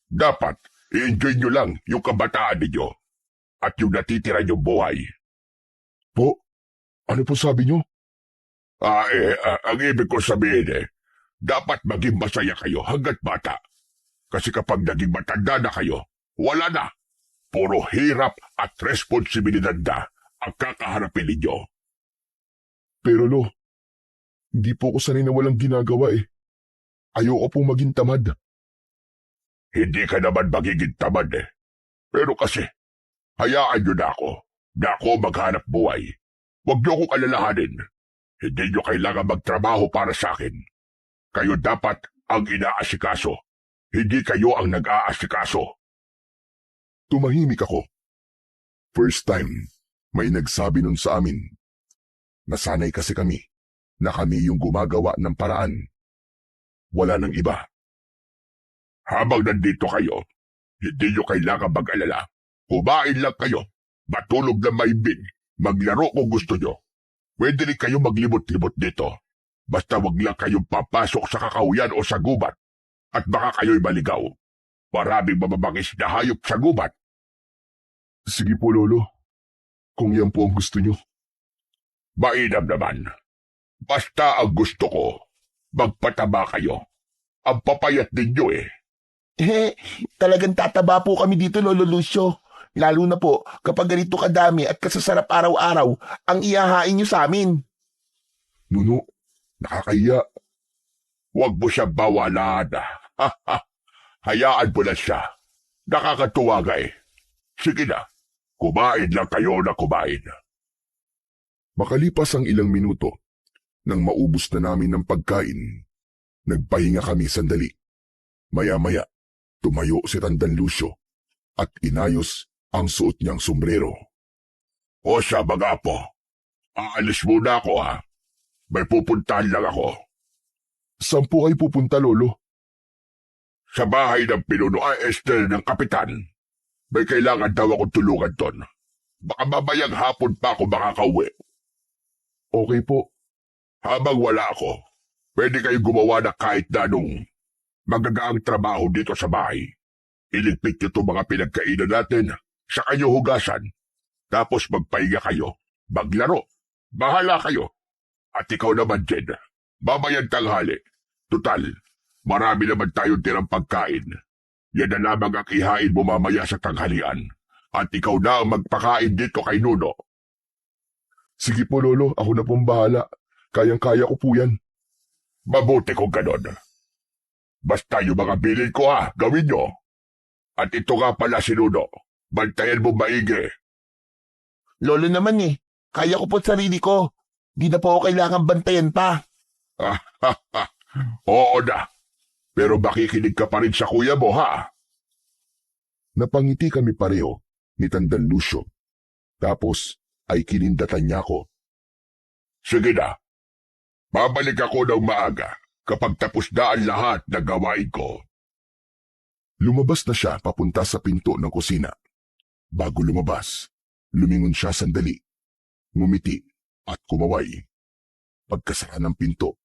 Dapat, i-enjoy nyo lang yung kabataan ninyo at yung natitira nyong buhay. Po, ano po sabi nyo? Ang ibig ko sabihin dapat maging masaya kayo hanggat bata. Kasi kapag naging matanda na kayo, wala na. Puro hirap at responsibilidad na ang kakaharapin ninyo. Pero hindi po ako sanay na walang ginagawa Ayoko pong maging tamad. Hindi ka naman magiging tamad Pero kasi, hayaan nyo na ako maghanap buhay. Huwag nyo akong alalahanin. Hindi nyo kailangan magtrabaho para sa akin. Kayo dapat ang inaasikaso. Hindi kayo ang nag-aasikaso. Tumahimik ako. First time, may nagsabi nun sa amin. Nasanay kasi kami na kami yung gumagawa ng paraan. Wala nang iba. Habang nandito kayo, hindi nyo kailangan mag-alala. Kumain lang kayo, matulog na maimbing, maglaro kung gusto nyo. Pwede rin kayo maglimot-limot dito. Basta wag lang kayong papasok sa kakahuyan o sa gubat. At baka kayo'y maligaw. Maraming mababangis na hayop sa gubat. Sige po, Lolo. Kung yan po ang gusto nyo. Mainam naman. Basta ang gusto ko, magpataba kayo. Ang papayat ninyo Talagang tataba po kami dito, Lolo Lucio. Lalo na po kapag ganito kadami at kasasarap araw-araw ang ihahain nyo sa amin. Nuno, nakakahiya. Huwag mo siya bawalan. Hayaan mo na siya. Nakakatuwa Sige na, kumain lang kayo na kumain. Makalipas ang ilang minuto, nang maubos na namin ng pagkain, nagpahinga kami sandali. Maya-maya, tumayo si Tandang Lucio at inayos ang suot niyang sombrero. O siya, Bagapo. Aalis muna ako ha. May pupuntahan lang ako. Saan po kayo pupunta, Lolo? Sa bahay ng pinuno ng kapitan. May kailangan daw akong tulungan ton. Baka mamayang hapon pa ako makakauwi. Okay po. Habang wala ako, pwede kayo gumawa na kahit na anong magagaang trabaho dito sa bahay. Iligpit nyo itong mga pinagkainan natin, sa kayo hugasan. Tapos magpahinga kayo, maglaro. Bahala kayo. At ikaw naman, Jen, mamayang tanghali. Tutal, marami naman tayong tirang pagkain. Yan na lamang ang ihain mo mamaya sa tanghalian. At ikaw na ang magpakain dito kay Nuno. Sige po, Lolo. Ako na pong bahala. Kayang-kaya ko po yan. Mabuti kung ganon. Basta yung mga bilin ko gawin nyo. At ito nga pala si Nuno. Bantayan mo maigi. Lolo naman kaya ko po sarili ko. Di na po ako kailangan bantayan pa. Oo na. Pero makikinig ka pa rin sa kuya mo Napangiti kami pareho ni Tandang Lucio. Tapos ay kinindatan niya ako. Sige na. Babalik ako ng maaga kapag tapos na ang lahat ng gawain ko. Lumabas na siya papunta sa pinto ng kusina. Bago lumabas, lumingon siya sandali, ngumiti at kumaway. Pagkasara ng pinto,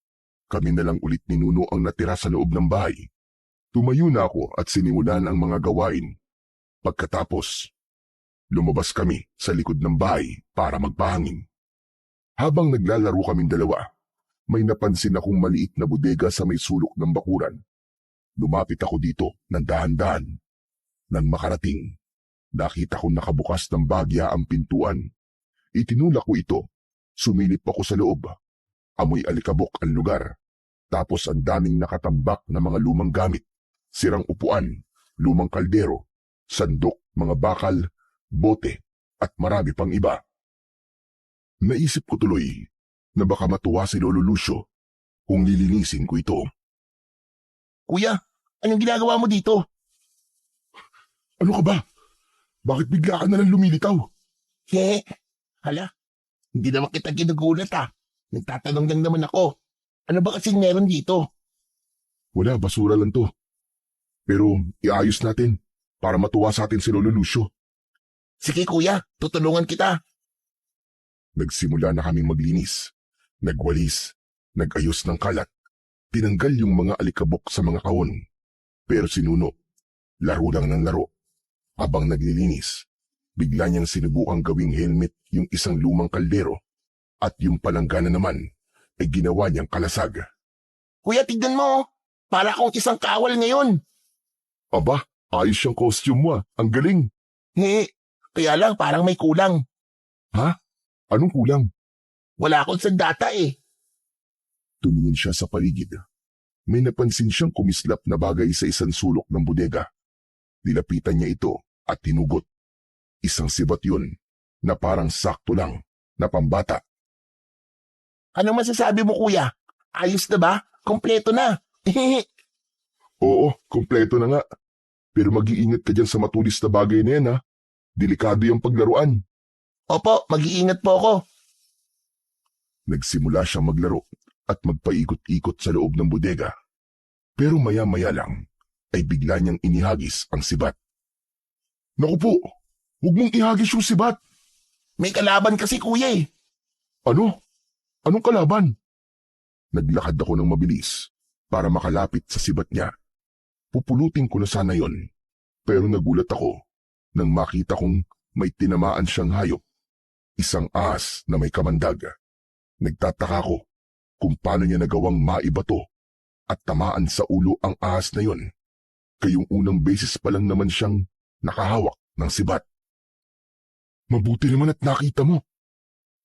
kami na lang ulit ni Nuno ang natira sa loob ng bahay. Tumayo na ako at sinimulan ang mga gawain. Pagkatapos, lumabas kami sa likod ng bahay para magpahangin. Habang naglalaro kaming dalawa, may napansin akong maliit na bodega sa may sulok ng bakuran. Lumapit ako dito ng dahan-dahan. Nang makarating, nakita ko nakabukas ng bagya ang pintuan. Itinulak ko ito. Sumilip ako sa loob. Amoy alikabok ang lugar. Tapos ang daming nakatambak na mga lumang gamit. Sirang upuan, lumang kaldero, sandok, mga bakal, bote, at marami pang iba. Naisip ko tuloy na baka matuwa si Lolo Lucio kung lilinisin ko ito. Kuya, anong ginagawa mo dito? Ano ka ba? Bakit bigla ka nalang lumilitaw? Hala, hindi naman kita ginugulat Nagtatanong lang naman ako. Ano ba kasing meron dito? Wala, basura lang to. Pero iayos natin para matuwa sa atin si Lolo Lucio. Sige kuya, tutulungan kita. Nagsimula na kaming maglinis, nagwalis, nagayos ng kalat, tinanggal yung mga alikabok sa mga kahon. Pero si Nuno, laro lang ng laro. Habang naglilinis, bigla niyang sinubukang gawing helmet yung isang lumang kaldero at yung palanggana naman ay ginawa niyang kalasag. Kuya, tignan mo. Para akong isang kawal ngayon. Aba, ayos yung costume mo Ang galing. Kaya lang parang may kulang. Ha? Anong kulang? Wala akong sandata Tumingin siya sa paligid. May napansin siyang kumislap na bagay sa isang sulok ng bodega. Nilapitan niya ito at tinugot. Isang sibat yun na parang sakto lang na pambata. Anong masasabi mo kuya? Ayos na ba? Kompleto na. Oo, kompleto na nga. Pero mag-iingat ka dyan sa matulis na bagay na yan Delikado yung paglaruan. Opo, mag-iingat po ako. Nagsimula siyang maglaro at magpaikot-ikot sa loob ng bodega. Pero maya-maya lang ay bigla niyang inihagis ang sibat. Naku po, huwag mong ihagis yung sibat. May kalaban kasi kuya Ano? Anong kalaban? Naglakad ako ng mabilis para makalapit sa sibat niya. Pupulutin ko na sana yon, pero nagulat ako nang makita kong may tinamaan siyang hayop. Isang ahas na may kamandag. Nagtataka ko kung paano niya nagawang maibato at tamaan sa ulo ang ahas na yon. Kayong unang beses pa lang naman siyang nakahawak ng sibat. Mabuti naman at nakita mo.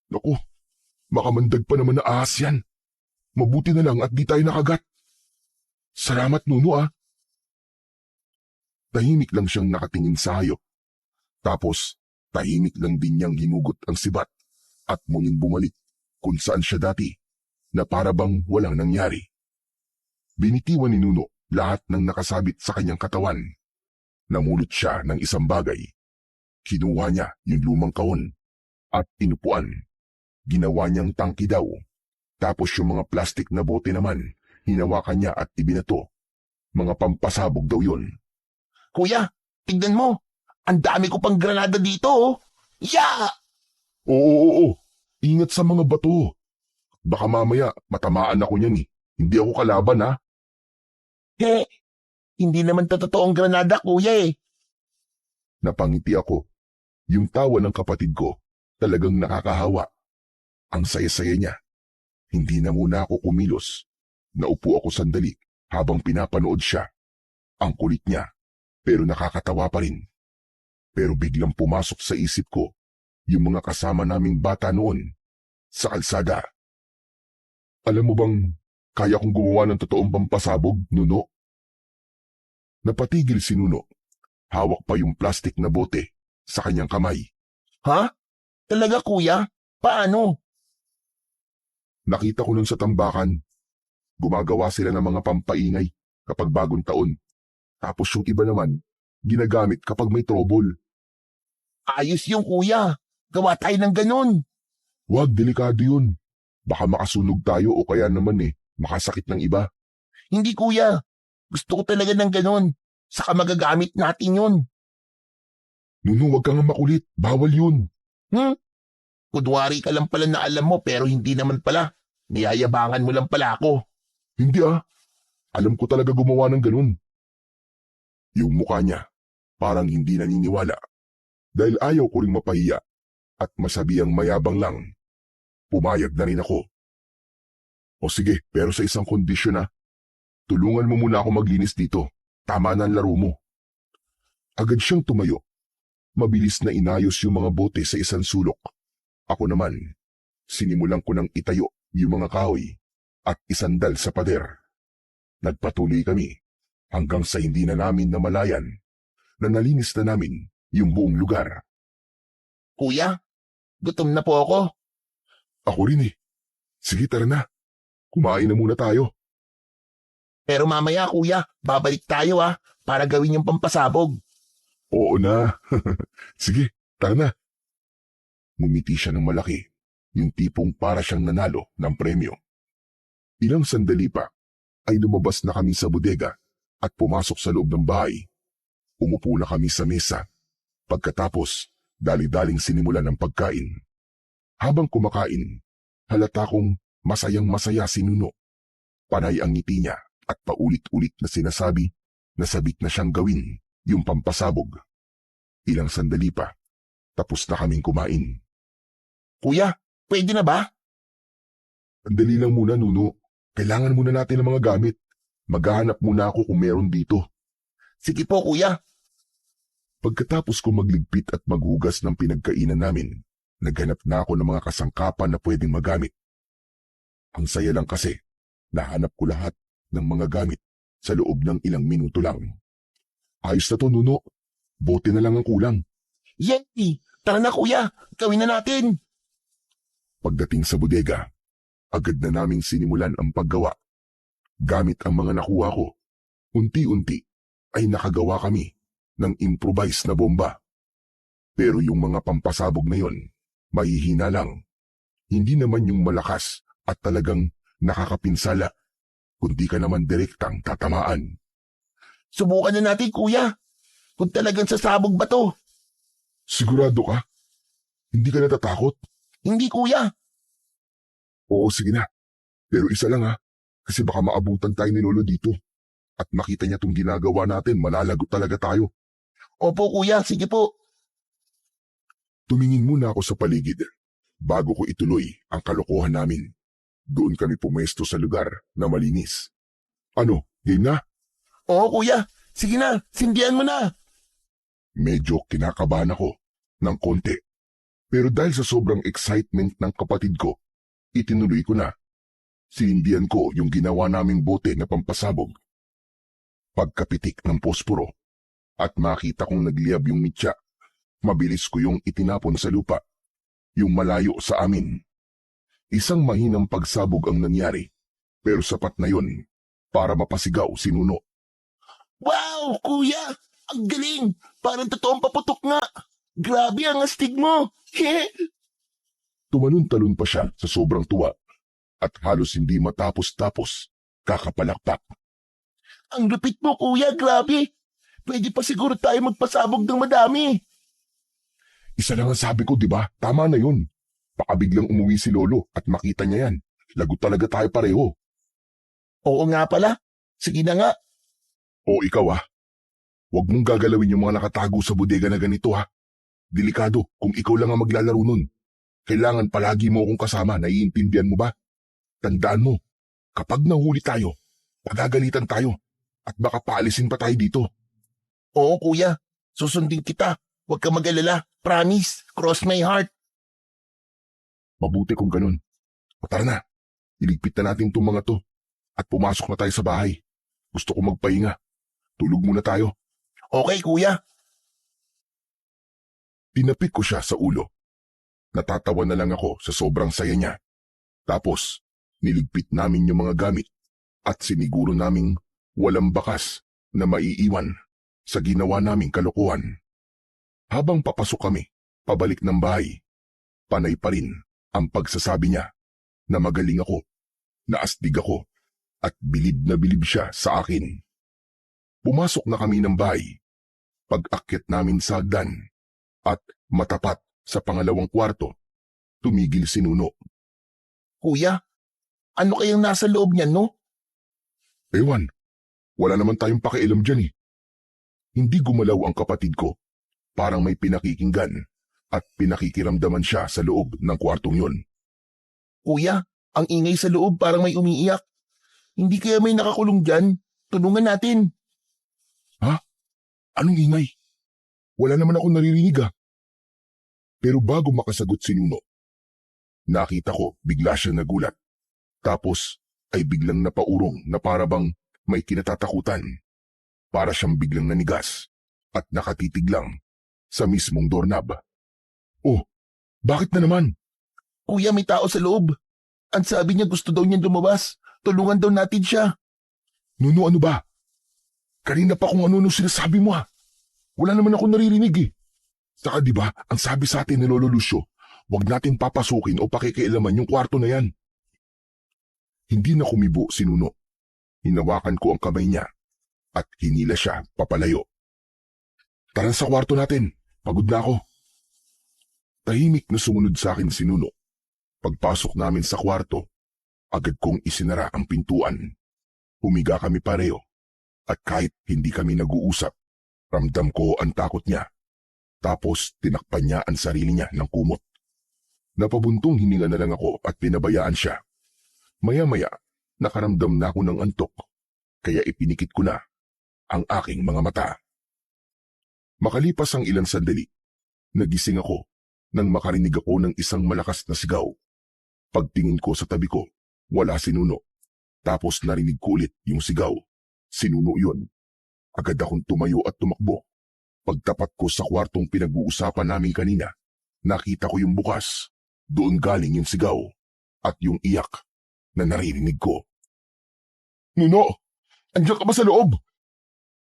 Naku, makamandag pa naman na ahas yan. Mabuti na lang at di tayo nakagat. Salamat, Nuno Tahimik lang siyang nakatingin sa hayop. Tapos, tahimik lang din niyang hinugot ang sibat at muling bumalik kung saan siya dati na para bang walang nangyari. Binitiwan ni Nuno lahat ng nakasabit sa kanyang katawan. Namulot siya ng isang bagay. Kinuha niya yung lumang kahon at inupuan. Ginawa niyang tangki daw. Tapos yung mga plastik na bote naman, hinawakan niya at ibinato. Mga pampasabog daw yun. Kuya, tignan mo. Ang dami ko pang granada dito, oh. Yeah! Oo. Ingat sa mga bato. Baka mamaya matamaan ako niyan eh. Hindi ako kalaban ha. He, hindi naman totoong granada, kuya eh. Napangiti ako. Yung tawa ng kapatid ko talagang nakakahawa. Ang saya-saya niya. Hindi na muna ako kumilos. Naupo ako sandali habang pinapanood siya. Ang kulit niya, pero nakakatawa pa rin. Pero biglang pumasok sa isip ko yung mga kasama naming bata noon sa kalsada. Alam mo bang kaya kong gumawa ng totoong pampasabog, Nuno? Napatigil si Nuno. Hawak pa yung plastik na bote sa kanyang kamay. Ha? Talaga, kuya? Paano? Nakita ko nun sa tambakan. Gumagawa sila ng mga pampaingay kapag bagong taon. Tapos yung iba naman, ginagamit kapag may trouble. Ayos yung kuya. Gawa tayo ng ganun. Huwag, delikado yun. Baka makasunog tayo o kaya naman makasakit ng iba. Hindi, kuya. Gusto ko talaga ng ganun. Saka magagamit natin yun. Nuno, huwag kang makulit. Bawal yun. Kunwari ka lang pala na alam mo pero hindi naman pala. Niyayabangan mo lang pala ako. Hindi Alam ko talaga gumawa ng ganun. Yung mukha niya, parang hindi naniniwala. Dahil ayaw ko ring mapahiya at masabihang mayabang lang. Pumayag na rin ako. O sige, pero sa isang kondisyon tulungan mo muna ako maglinis dito. Tama na ang laro mo. Agad siyang tumayo. Mabilis na inayos yung mga bote sa isang sulok. Ako naman, sinimulan ko ng itayo yung mga kahoy at isandal sa pader. Nagpatuloy kami hanggang sa hindi na namin namalayan na nalinis na namin yung buong lugar. Kuya, gutom na po ako. Ako rin Sige, tara na. Kumain na muna tayo. Pero mamaya, kuya, babalik tayo para gawin yung pampasabog. Oo na. Sige, tara na. Ngumiti siya ng malaki, yung tipong para siyang nanalo ng premyo. Ilang sandali pa ay lumabas na kami sa bodega at pumasok sa loob ng bahay. Umupo na kami sa mesa. Pagkatapos, dali-daling sinimulan ng pagkain. Habang kumakain, halata kong masayang-masaya si Nuno. Panay ang ngiti niya at paulit-ulit na sinasabi na sabik na siyang gawin yung pampasabog. Ilang sandali pa, tapos na kaming kumain. Kuya, pwede na ba? Andali lang muna, Nuno. Kailangan muna natin ng mga gamit. Maghahanap muna ako kung meron dito. Sige po, kuya. Pagkatapos ko magligpit at maghugas ng pinagkainan namin, naghanap na ako ng mga kasangkapan na pwedeng magamit. Ang saya lang kasi, nahanap ko lahat ng mga gamit sa loob ng ilang minuto lang. Ayos na to, Nuno. Bote na lang ang kulang. Yay! Tara na, kuya. Gawin na natin. Pagdating sa bodega, agad na naming sinimulan ang paggawa. Gamit ang mga nakuha ko, unti-unti ay nakagawa kami ng improvised na bomba. Pero yung mga pampasabog na yon, mahihina lang. Hindi naman yung malakas at talagang nakakapinsala, kundi ka naman direktang tatamaan. Subukan na natin, kuya. Kung talagang sasabog ba to? Sigurado ka? Hindi ka natatakot? Hindi, kuya. Oo, sige na. Pero isa lang kasi baka maabutan tayo ni Lolo dito. At makita niya itong ginagawa natin, malalagot talaga tayo. Opo, kuya. Sige po. Tumingin muna ako sa paligid bago ko ituloy ang kalokohan namin. Doon kami pumesto sa lugar na malinis. Ano, game na? Oo, kuya. Sige na. Sindihan mo na. Medyo kinakabahan ako ng konti. Pero dahil sa sobrang excitement ng kapatid ko, itinuloy ko na. Sinindihan ko yung ginawa naming bote na pampasabog. Pagkapitik ng posporo at makita kong nagliyab yung mitya, mabilis ko yung itinapon sa lupa. yung malayo sa amin. Isang mahinang pagsabog ang nangyari, pero sapat na yon para mapasigaw si Nuno. Wow, kuya! Ang galing! Parang totoong paputok nga! Grabe ang astig mo! Tumalon-talon pa siya sa sobrang tuwa at halos hindi matapos-tapos kakapalakpak. Ang lupit mo, kuya! Grabe! Pwede pa siguro tayo magpasabog ng madami. Isa lang ang sabi ko, di ba? Tama na yun. Baka biglang umuwi si Lolo at makita niya yan. Lagot talaga tayo pareho. Oo nga pala. Sige na nga. O ikaw huwag mong gagalawin yung mga nakatago sa bodega na ganito Delikado kung ikaw lang ang maglalaro nun. Kailangan palagi mo akong kasama, naiintindihan mo ba? Tandaan mo, kapag nahuli tayo, pagagalitan tayo at baka paalisin pa tayo dito. Oo, kuya. Susundin kita. Huwag ka mag-alala. Promise. Cross my heart. Mabuti kung ganun. O tara na, iligpit na natin itong mga to at pumasok na tayo sa bahay. Gusto ko magpahinga. Tulog muna tayo. Okay, kuya. Tinapik ko siya sa ulo. Natatawa na lang ako sa sobrang saya niya. Tapos, niligpit namin yung mga gamit at siniguro naming walang bakas na maiiwan sa ginawa naming kalokohan. Habang papasok kami, pabalik ng bahay, panay pa rin ang pagsasabi niya na magaling ako, na astig ako, at bilib na bilib siya sa akin. Pumasok na kami ng bahay. Pag-akyat namin sa hagdan at matapat sa pangalawang kwarto, tumigil si Nuno. Kuya, ano kayang nasa loob niyan, no? Ewan, wala naman tayong pakialam dyan Hindi gumalaw ang kapatid ko. Parang may pinakikinggan at pinakikiramdaman siya sa loob ng kwartong yon. Kuya, ang ingay sa loob parang may umiiyak. Hindi kaya may nakakulong dyan? Tulungan natin. Anong ingay? Wala naman ako naririnig Pero bago makasagot si Nuno, nakita ko bigla siya nagulat. Tapos ay biglang napaurong na parabang may kinatatakutan. Para siyang biglang nanigas at nakatitig lang sa mismong doorknob. Oh, bakit na naman? Kuya, may tao sa loob. Ang sabi niya gusto daw niyang lumabas. Tulungan daw natin siya. Nuno, ano ba? Kanina pa kung ano sinasabi mo Wala naman ako naririnig Saka di ba, ang sabi sa atin ni Lolo Lucio, huwag natin papasukin o pakikialaman yung kwarto na yan. Hindi na kumibo si Nuno. Hinawakan ko ang kamay niya at hinila siya papalayo. Tara sa kwarto natin, pagod na ako. Tahimik na sumunod sa akin si Nuno. Pagpasok namin sa kwarto, agad kong isinara ang pintuan. Humiga kami pareho at kahit hindi kami nag-uusap, ramdam ko ang takot niya. Tapos tinakpan niya ang sarili niya ng kumot. Napabuntong hininga na lang ako at pinabayaan siya. Maya-maya, nakaramdam na ako ng antok, kaya ipinikit ko na ang aking mga mata. Makalipas ang ilang sandali, nagising ako nang makarinig ako ng isang malakas na sigaw. Pagtingin ko sa tabi ko, wala si Nuno. Tapos narinig ko ulit yung sigaw. Si Nuno yun. Agad akong tumayo at tumakbo. Pagtapat ko sa kwartong pinag-uusapan namin kanina, nakita ko yung bukas. Doon galing yung sigaw at yung iyak na naririnig ko. Nuno, andiyan ka ba sa loob?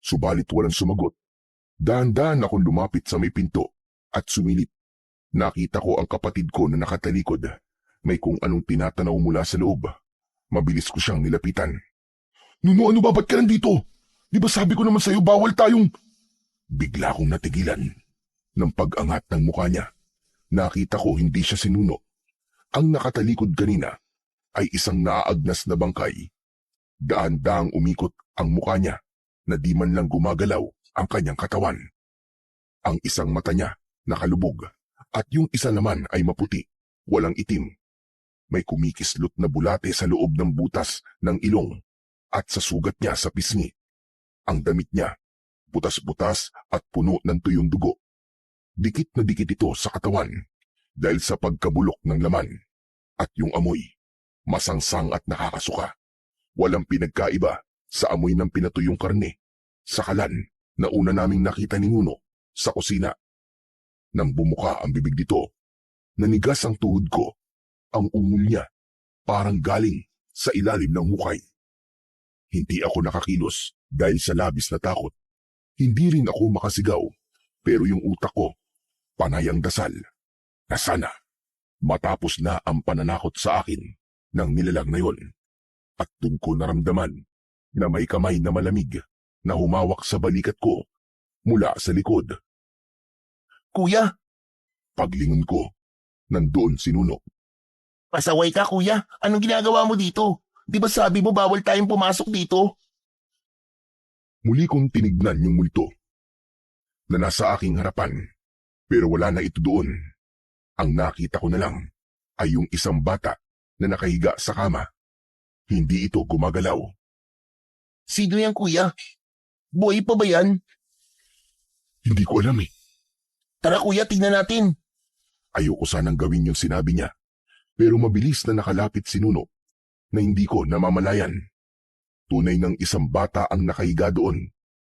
Subalit walang sumagot. Dahan-dahan akong lumapit sa may pinto at sumilip. Nakita ko ang kapatid ko na nakatalikod. May kung anong tinatanaw mula sa loob. Mabilis ko siyang nilapitan. Nuno, ano ba? Ba't ka nandito? Di ba sabi ko naman sa'yo bawal tayong... Bigla akong natigilan. Nang pag-angat ng mukha niya, nakita ko hindi siya si Nuno. Ang nakatalikod kanina ay isang naaagnas na bangkay. Daan-daang umikot ang mukha niya na di man lang gumagalaw ang kanyang katawan. Ang isang mata niya nakalubog at yung isa naman ay maputi, walang itim. May kumikislot na bulate sa loob ng butas ng ilong at sa sugat niya sa pisngi. Ang damit niya, butas-butas at puno ng tuyong dugo. Dikit na dikit ito sa katawan dahil sa pagkabulok ng laman at yung amoy, masangsang at nakakasuka. Walang pinagkaiba sa amoy ng pinatuyong karne sa kalan na una naming nakita ni Nuno sa kusina. Nang bumuka ang bibig nito, Nanigas ang tuhod ko. Ang ungol niya parang galing sa ilalim ng hukay. Hindi ako nakakilos dahil sa labis na takot. Hindi rin ako makasigaw, pero yung utak ko, panay ang dasal, na sana matapos na ang pananakot sa akin ng nilalang na yon. At dun ko naramdaman na may kamay na malamig na humawak sa balikat ko mula sa likod. Kuya, Paglingon ko, nandoon si Nuno. pasaway ka kuya. Anong ginagawa mo dito? Di ba sabi mo bawal tayong pumasok dito? Muli kong tinignan yung multo na nasa aking harapan, pero wala na ito doon. Ang nakita ko na lang ay yung isang bata na nakahiga sa kama. Hindi ito gumagalaw. Sino yan kuya? Buhay pa ba yan? Hindi ko alam eh. Tara kuya, tingnan natin. Ayoko sanang gawin yung sinabi niya, pero mabilis na nakalapit si Nuno na hindi ko namamalayan. Tunay ng isang bata ang nakahiga doon,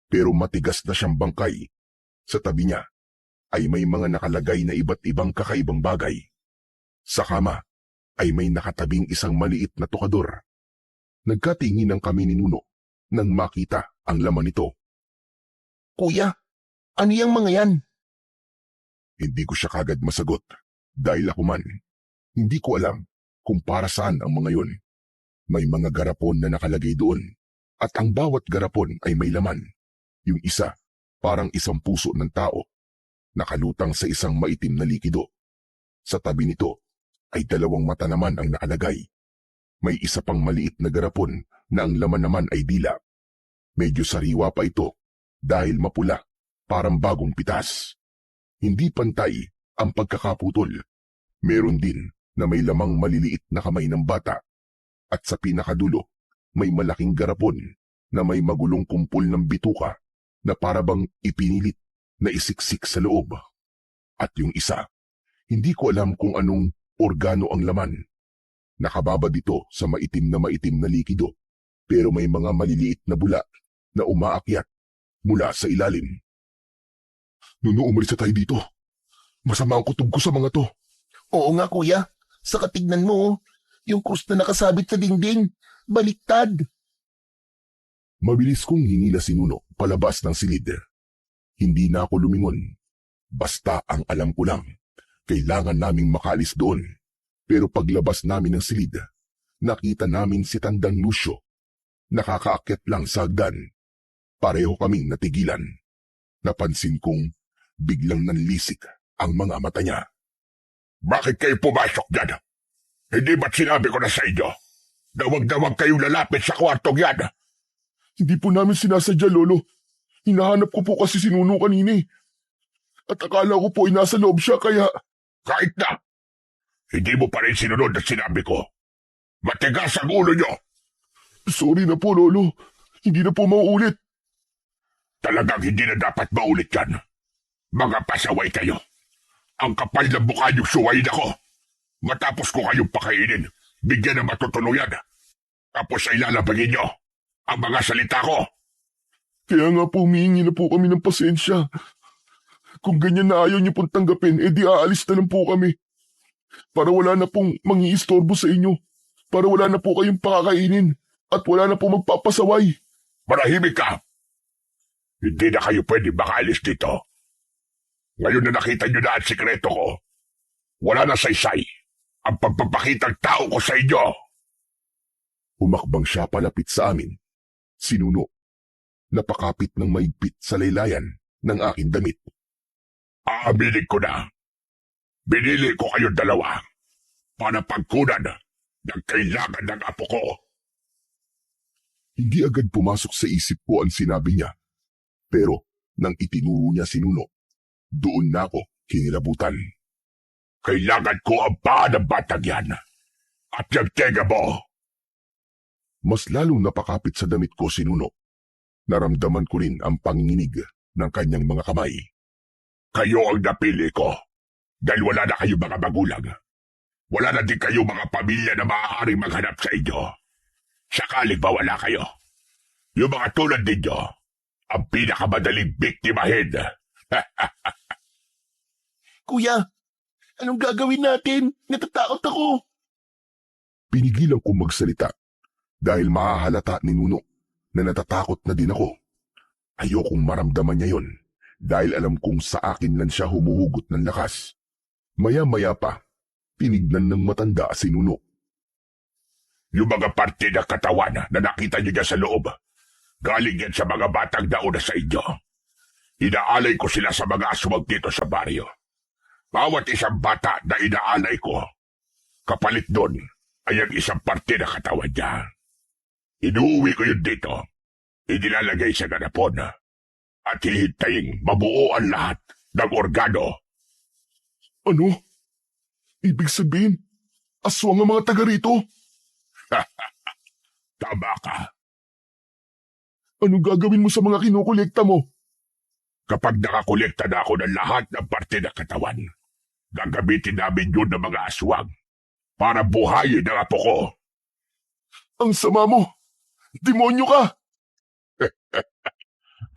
pero matigas na siyang bangkay. Sa tabi niya ay may mga nakalagay na iba't ibang kakaibang bagay. Sa kama ay may nakatabing isang maliit na tukador. Nagkatinginan kami ni Nuno nang makita ang laman nito. Kuya, ano yung mga yan? Hindi ko siya kagad masagot dahil ako man, hindi ko alam kung para saan ang mga yon. May mga garapon na nakalagay doon at ang bawat garapon ay may laman. Yung isa, parang isang puso ng tao, nakalutang sa isang maitim na likido. Sa tabi nito ay dalawang mata naman ang nakalagay. May isa pang maliit na garapon na ang laman naman ay dila. Medyo sariwa pa ito dahil mapula, parang bagong pitas. Hindi pantay ang pagkakaputol. Meron din na may lamang maliliit na kamay ng bata. At sa pinakadulo, may malaking garapon na may magulong kumpol ng bituka na parabang ipinilit na isiksik sa loob. At yung isa, hindi ko alam kung anong organo ang laman. Nakababad ito sa maitim na likido, pero may mga maliliit na bula na umaakyat mula sa ilalim. Nuno, umalis na tayo dito. Masama ang kutob ko sa mga to. Oo nga kuya, sa katignan mo, yung krus na nakasabit sa dingding, baliktad. Mabilis kong hinila si Nuno palabas ng silid. Hindi na ako lumingon. Basta ang alam ko lang, kailangan naming makaalis doon. Pero paglabas namin ng silid, nakita namin si Tandang Lucio. Nakakaakyat lang sa hagdan. Pareho kaming natigilan. Napansin kong biglang nanlisik ang mga mata niya. Bakit kayo pumasok dyan? Hindi ba't sinabi ko na sa inyo? Dawag-dawag kayong lalapit sa kwartong yan. Hindi po namin sinasadya, Lolo. Hinahanap ko po kasi si Nuno kanina eh. At akala ko po ay nasa loob siya kaya... Kahit na, hindi mo pa rin sinunod na sinabi ko. Matigas ang ulo nyo. Sorry na po, Lolo. Hindi na po mauulit. Talagang hindi na dapat maulit yan. Mga pasaway kayo. Ang kapal na mukha niyong suwayin ako. Matapos ko kayong pakainin, bigyan ng matutuluyan. Tapos ay lalabagin nyo ang mga salita ko. Kaya nga po humihingi na po kami ng pasensya. Kung ganyan na ayaw niyo pong tanggapin, edi aalis na lang po kami. Para wala na pong mangiistorbo sa inyo. Para wala na po kayong pakakainin. At wala na po magpapasaway. Manahimik ka! Hindi na kayo pwede makaalis dito. Ngayon na nakita nyo na ang sikreto ko, wala na saysay ang pagpapakitang tao ko sa inyo. Umakbang siya palapit sa amin. Sinuno. Napakapit ng maigpit sa laylayan ng aking damit. Aaminin ko na. Binili ko kayong dalawa para pagkunan ng kailangan ng apo ko. Hindi agad pumasok sa isip ko ang sinabi niya. Pero nang itinuro niya si Nuno, doon na ako kinilabutan. Kailangan ko ang paa ng batang yan at yung tega mo. Mas lalong napakapit sa damit ko si Nuno. Naramdaman ko rin ang panginginig ng kanyang mga kamay. Kayo ang napili ko dahil wala na kayo mga magulang. Wala na din kayo mga pamilya na maaaring maghanap sa inyo. Sakaling mawala kayo. Yung mga tulad ninyo, ang pinakamadaling biktimahin. Kuya, Anong gagawin natin? Natatakot ako. Pinigilan kong magsalita dahil mahahalata ni Nuno na natatakot na din ako. Ayokong maramdaman niya yon dahil alam kong sa akin lang siya humuhugot ng lakas. Maya-maya pa, tinignan ng matanda si Nuno. Yung mga parte ng katawan na nakita niyo dyan sa loob, galing yan sa mga batang nauna sa inyo. Inaalay ko sila sa mga aswang dito sa baryo. Bawat isang bata na inaalay ko, kapalit doon ay ang isang parte ng katawan niya. Inuuwi ko yun dito, inilalagay sa ganapon, at hihintayin mabuo ang lahat ng organo. Ano? Ibig sabihin, aswang ang mga taga rito? Tama ka. Anong gagawin mo sa mga kinukolekta mo? Kapag nakakolekta na ako ng lahat ng parte ng katawan, gagamitin namin yun ng mga aswang para buhayin ang apo ko. Ang sama mo! Demonyo ka!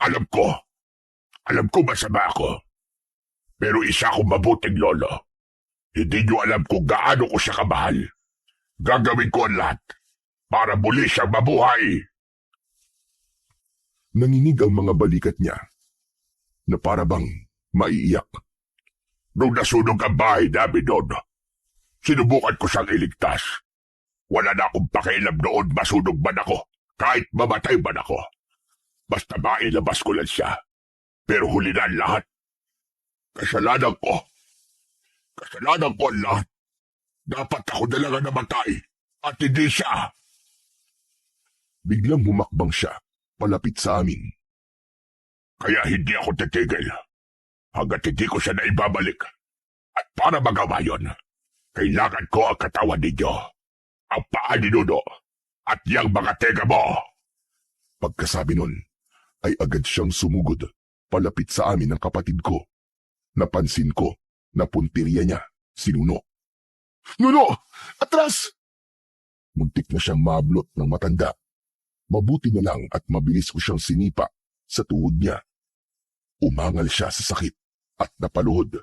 Alam ko masama ako. Pero isa akong mabuting lolo. Hindi niyo alam kung gaano ko siya kamahal. Gagawin ko ang lahat para muli siyang mabuhay. Nanginig ang mga balikat niya na para bang maiiyak. Nung nasunog ang bahay namin doon, sinubukan ko siyang iligtas. Wala na akong pakialam noon masunog man ako, kahit mamatay man ako. Basta mailabas ko lang siya. Pero huli na ang lahat. Kasalanan ko ang lahat. Dapat ako na lang ang namatay at hindi siya. Biglang humakbang siya palapit sa amin. Kaya hindi ako titigil hanggat hindi ko siya naibabalik. At para magawa yon, kailangan ko ang katawan ninyo, ang paa ni Nuno, at yang mga tega mo. Pagkasabi nun, ay agad siyang sumugod palapit sa amin ng kapatid ko. Napansin ko na puntirya niya si Nuno. Nuno! Atras! Muntik na siyang mablot ng matanda. Mabuti na lang at mabilis ko siyang sinipa sa tuhod niya. Umangal siya sa sakit at napaluhod.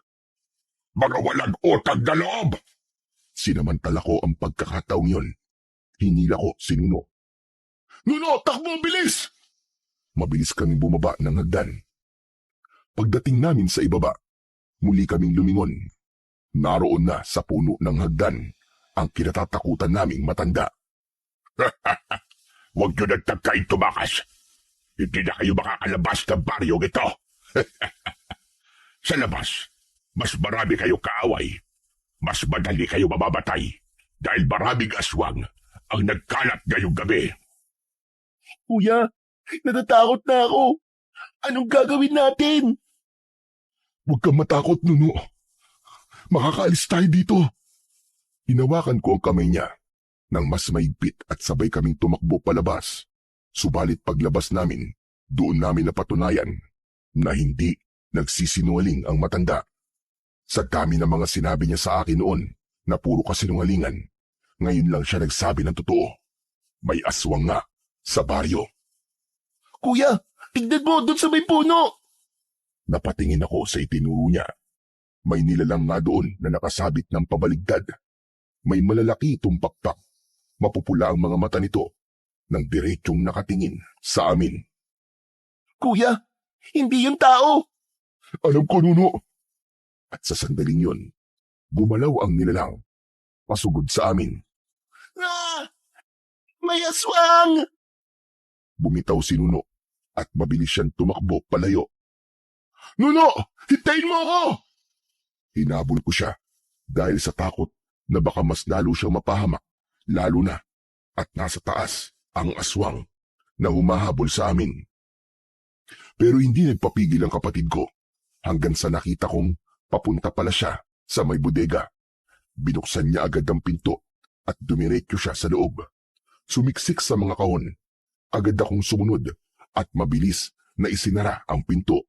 Mga walang utang na loob! Sinamantala ko ang pagkakataong yon. Hinila ko si Nuno. Nuno, takbo, bilis! Mabilis kaming bumaba ng hagdan. Pagdating namin sa ibaba, muli kaming lumingon. Naroon na sa puno ng hagdan ang kinatatakutan naming matanda. Huwag nyo nagtagkain tumakas. Hindi na kayo makakalabas ng baryong ito. Sa labas, mas marami kayong kaaway. Mas madali kayo mamamatay dahil maraming aswang ang nagkalat ngayong gabi. Kuya, natatakot na ako. Anong gagawin natin? Huwag kang matakot, Nuno. Makakaalis tayo dito. Hinawakan ko ang kamay niya nang mas maigpit at sabay kaming tumakbo palabas. Subalit paglabas namin, doon namin napatunayan na hindi nagsisinungaling ang matanda. Sa dami ng mga sinabi niya sa akin noon na puro kasinungalingan, ngayon lang siya nagsabi ng totoo. May aswang nga sa baryo. Kuya, tignan mo doon sa may puno. Napatingin ako sa itinuro niya. May nilalang nga doon na nakasabit ng pabaligtad. May malalaki itong pakpak. Mapupula ang mga mata nito nang diretsong nakatingin sa amin. Kuya, hindi yung tao. Alam ko, Nuno. At sa sandaling yon, gumalaw ang nilalang. Pasugod sa amin. Ah! May aswang! Bumitaw si Nuno at mabilis siyang tumakbo palayo. Nuno! Hintayin mo ako! Hinabol ko siya dahil sa takot na baka mas lalo siyang mapahamak, lalo na at nasa taas ang aswang na humahabol sa amin. Pero hindi nagpapigil ang kapatid ko hanggang sa nakita kong papunta pala siya sa may bodega. Binuksan niya agad ang pinto at dumiretso siya sa loob. Sumiksik sa mga kahon. Agad akong sumunod at mabilis na isinara ang pinto.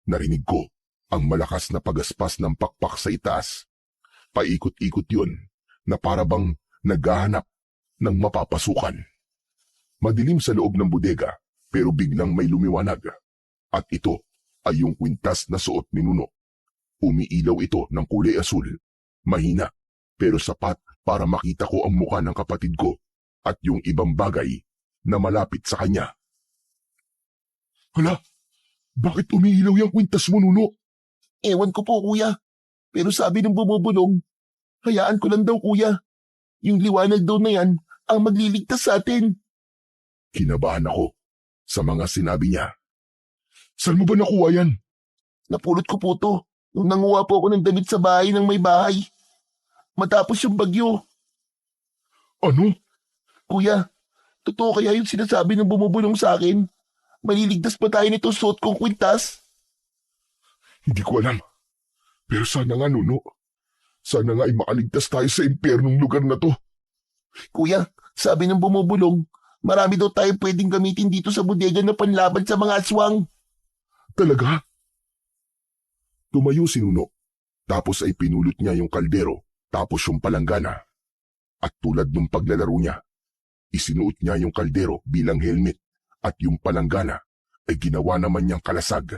Narinig ko ang malakas na pagaspas ng pakpak sa itaas. Paikot-ikot yun na parabang naghahanap ng mapapasukan. Madilim sa loob ng bodega pero biglang may lumiwanag. At ito ay yung kwintas na suot ni Nuno. Umiilaw ito ng kulay asul Mahina, pero sapat para makita ko ang muka ng kapatid ko at yung ibang bagay na malapit sa kanya. Hala, bakit umiilaw yung kwintas mo, Nuno? Ewan ko po, kuya. Pero sabi ng bumubulong, hayaan ko lang daw, kuya. Yung liwanag daw na yan ang magliligtas sa atin. Kinabahan ako sa mga sinabi niya. Saan mo ba nakuha yan? Napulot ko po to nung nanguha po ako ng damit sa bahay ng may bahay. Matapos yung bagyo. Ano? Kuya, totoo kaya yung sinasabi ng bumubulong sa akin? Maliligtas pa tayo nito suot kong kwintas? Hindi ko alam. Pero sana nga, Nuno. Sana nga ay makaligtas tayo sa impyernong lugar na to. Kuya, sabi ng bumubulong, marami daw tayo pwedeng gamitin dito sa bodega na panlaban sa mga aswang. Talaga? Tumayo si Nuno. Tapos ay pinulot niya yung kaldero, tapos yung palanggana. At tulad ng paglalaro niya, isinuot niya yung kaldero bilang helmet at yung palanggana ay ginawa naman niyang kalasag.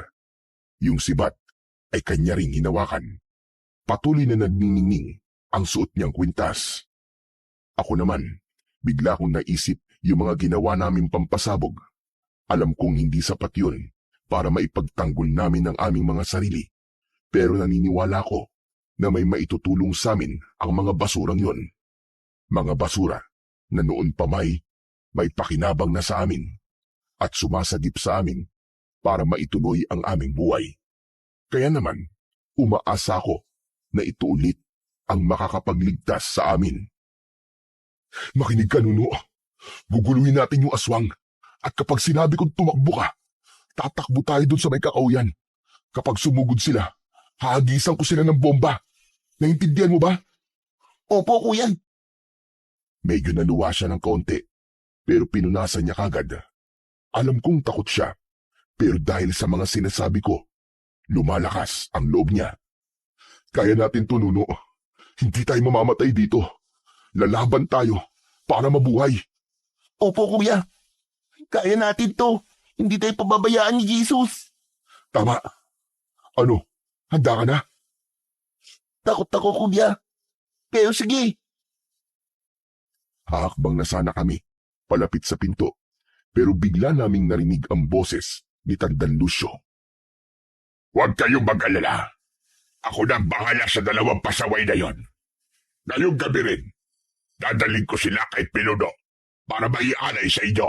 Yung sibat ay kanya ring hinawakan. Patuloy na nagniningning ang suot niyang kwintas. Ako naman, bigla kong naisip yung mga ginawa naming pampasabog. Alam kong hindi sapat yun para maipagtanggol namin ang aming mga sarili. Pero naniniwala ko na may maitutulong sa amin ang mga basurang yon. Mga basura na noon pa may pakinabang na sa amin at sumasagip sa amin para maituloy ang aming buhay. Kaya naman, umaasa ako na ito ulit ang makakapagligtas sa amin. Makinig ka, Nuno. Guguluhin natin yung aswang at kapag sinabi kong tumakbo ka, tatakbo tayo dun sa may kakauyan. Kapag sumugod sila, hahagisan ko sila ng bomba. Naintindihan mo ba? Opo, kuya. Medyo naluwa siya ng kaunti, pero pinunasan niya kagad. Alam kong takot siya, pero dahil sa mga sinasabi ko, lumalakas ang loob niya. Kaya natin to, Nuno. Hindi tayo mamamatay dito. Lalaban tayo para mabuhay. Opo, kuya. Kaya natin to. Hindi tayo pababayaan ni Jesus. Tama. Ano? Handa ka na? Takot ako, kuya. Pero sige. Hahakbang na sana kami, palapit sa pinto, pero bigla naming narinig ang boses ni Tandang Lucio. Huwag kayong mag-alala. Ako na ang bahala sa dalawang pasaway na yon. Ngayong gabi rin, dadaling ko sila kay Pinuno para maialay sa inyo.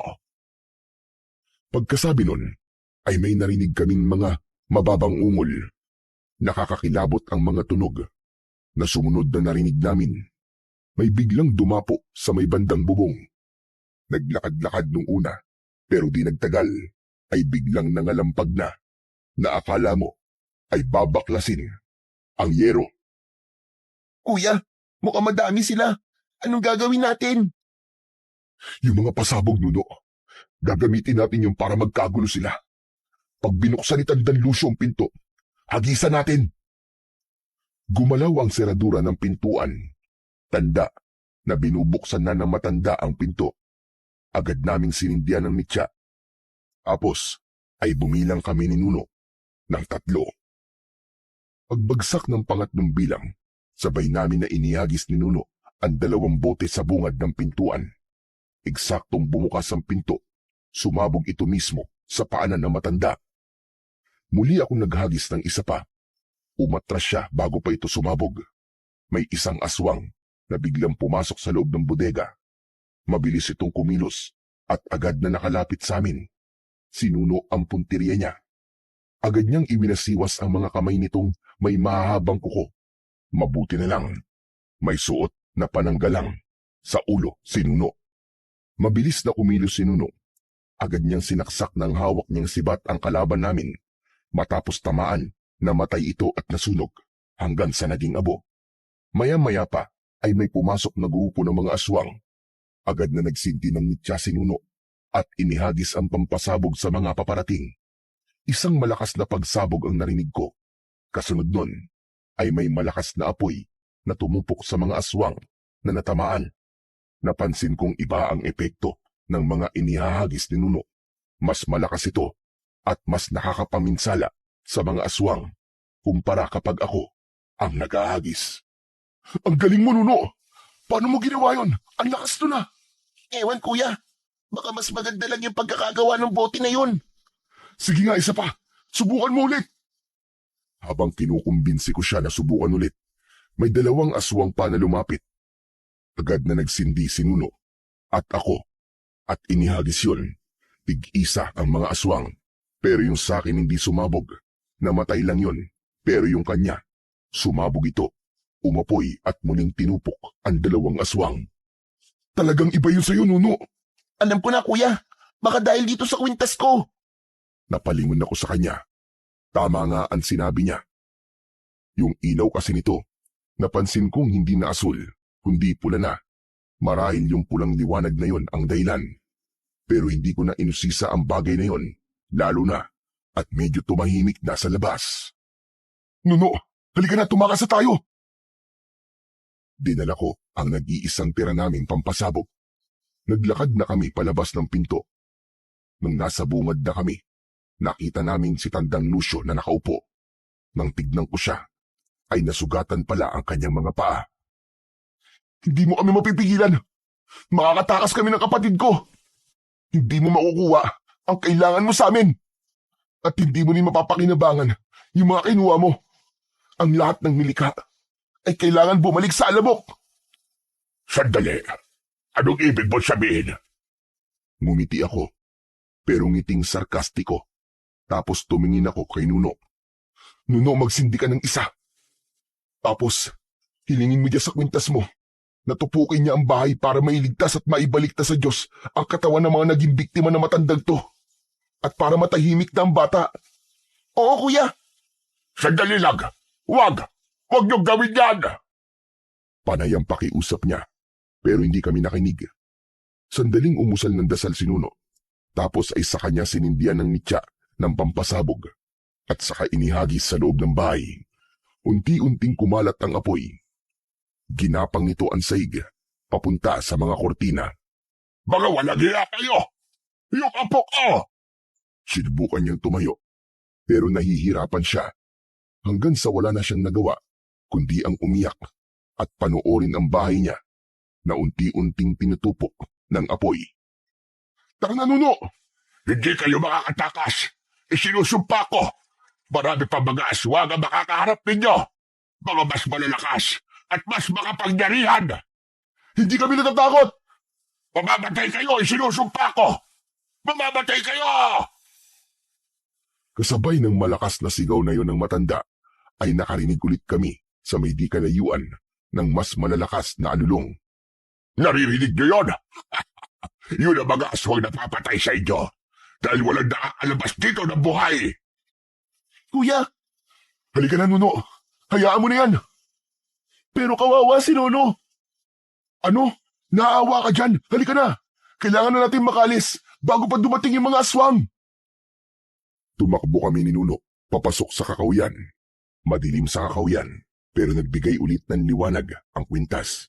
Pagkasabi nun, ay may narinig kaming mga mababang ungol. Nakakakilabot ang mga tunog na sumunod na narinig namin. May biglang dumapo sa may bandang bubong. Naglakad-lakad nung una, pero di nagtagal, ay biglang nangalampag na akala mo ay babaklasin ang yero. Kuya, mukhang madami sila. Anong gagawin natin? Yung mga pasabog, Nuno, gagamitin natin yung para magkagulo sila. Pag binuksan ni Tandang Lucio ang pinto, hagisan natin. Gumalaw ang seradura ng pintuan. Tanda na binubuksan na ng matanda ang pinto. Agad naming sinindihan ng mitya. Tapos ay bumilang kami ni Nuno ng 3. Pagbagsak ng pangatlong bilang, sabay namin na inihagis ni Nuno ang 2 bote sa bungad ng pintuan. Eksaktong bumukas ang pinto, sumabog ito mismo sa paanan ng matanda. Muli akong naghagis ng isa pa. Umatras siya bago pa ito sumabog. May isang aswang na biglang pumasok sa loob ng bodega. Mabilis itong kumilos at agad na nakalapit sa amin. Sinuno ang punteriya niya. Agad niyang iwinasiwas ang mga kamay nitong may mahahabang kuko. Mabuti na lang, may suot na pananggalang sa ulo si Nuno. Mabilis na kumilos si Nuno. Agad niyang sinaksak ng hawak niyang sibat ang kalaban namin. Matapos tamaan, namatay ito at nasunog hanggang sa naging abo. Maya-maya pa ay may pumasok na grupo ng mga aswang. Agad na nagsinti ng mitya si Nuno at inihagis ang pampasabog sa mga paparating. Isang malakas na pagsabog ang narinig ko. Kasunod nun ay may malakas na apoy na tumupok sa mga aswang na natamaan. Napansin kong iba ang epekto ng mga inihahagis ni Nuno. Mas malakas ito at mas nakakapaminsala sa mga aswang kumpara kapag ako ang nagahagis. Ang galing mo, Nuno. Paano mo ginawa yon? Ang lakas to na. Ewan kuya, baka mas maganda lang yung pagkakagawa ng bote na yun. Sige nga, isa pa. Subukan mo ulit. Habang kinukumbinsi ko siya na subukan ulit, may dalawang aswang pa na lumapit. Agad na nagsindi si Nuno at ako at inihagis yun. Tig-isa ang mga aswang. Pero yung sa akin hindi sumabog. Namatay lang yun. Pero yung kanya, sumabog ito. Umapoy at muling tinupok ang dalawang aswang. Talagang iba yun sa'yo, Nuno. Alam ko na kuya, baka dahil dito sa kwintas ko. Napalingon ako sa kanya. Tama nga ang sinabi niya. Yung ilaw kasi nito, napansin kong hindi na asul, kundi pula na. Marahil yung pulang liwanag na yon ang dahilan. Pero hindi ko na inusisa ang bagay na yon, lalo na at medyo tumahimik na sa labas. Nuno, halika na, tumakas na tayo! Dinala ko ang nag-iisang tira naming pampasabog. Naglakad na kami palabas ng pinto. Nung nasa bungad na kami, nakita namin si Tandang Lucio na nakaupo. Nang tignan ko siya, ay nasugatan pala ang kanyang mga paa. Hindi mo kami mapipigilan. Makakatakas kami ng kapatid ko. Hindi mo makukuha ang kailangan mo sa amin. At hindi mo rin mapapakinabangan yung mga kinuha mo. Ang lahat ng nilikha ay kailangan bumalik sa alamok. Sandali. Anong ibig mo sabihin? Ngumiti ako, pero ngiting sarkastiko. Tapos tumingin ako kay Nuno. Nuno, magsindi ka ng isa. Tapos, hilingin mo dyan sa kwintas mo. Natupukin niya ang bahay para mailigtas at maibaliktas sa Diyos ang katawan ng mga naging biktima na matandang to. At para matahimik na ang bata. Oo kuya. Sandali lang. Huwag niyong gawin yan. Panay ang pakiusap niya, pero hindi kami nakinig. Sandaling umusal ng dasal si Nuno. Tapos ay sa kanya sinindihan ng mitya ng pampasabog at saka inihagis sa loob ng bahay. Unti-unting kumalat ang apoy. Ginapang nito ang saig, papunta sa mga kortina. Mga walang hiya kayo! Yung apo ko! Sinubukan niyang tumayo, pero nahihirapan siya hanggang sa wala na siyang nagawa, kundi ang umiyak at panoorin ang bahay niya na unti-unting tinutupok ng apoy. Tara na, Nuno! Hindi kayo makakatakas! Isinusumpa ko! Marami pa mga aswang ang makakaharap ninyo! Mga mas malalakas at mas makapangyarihan! Hindi kami natatakot! Mamamatay kayo! Isinusumpa ko! Mamamatay kayo! Kasabay ng malakas na sigaw na yon ng matanda, ay nakarinig ulit kami sa may di kalayuan ng mas malalakas na alulong. Naririnig niyo yun? Yun ang mga aswang na papatay sa inyo dahil walang nakakalabas dito ng buhay. Kuya. Halika na, Nuno. Hayaan mo na yan. Pero kawawa si Nuno. Ano? Naaawa ka dyan. Halika na. Kailangan na natin makalis bago pa dumating yung mga aswang. Tumakbo kami ni Nuno, papasok sa kakauyan. Madilim sa kakauyan, pero nagbigay ulit ng liwanag ang kwintas.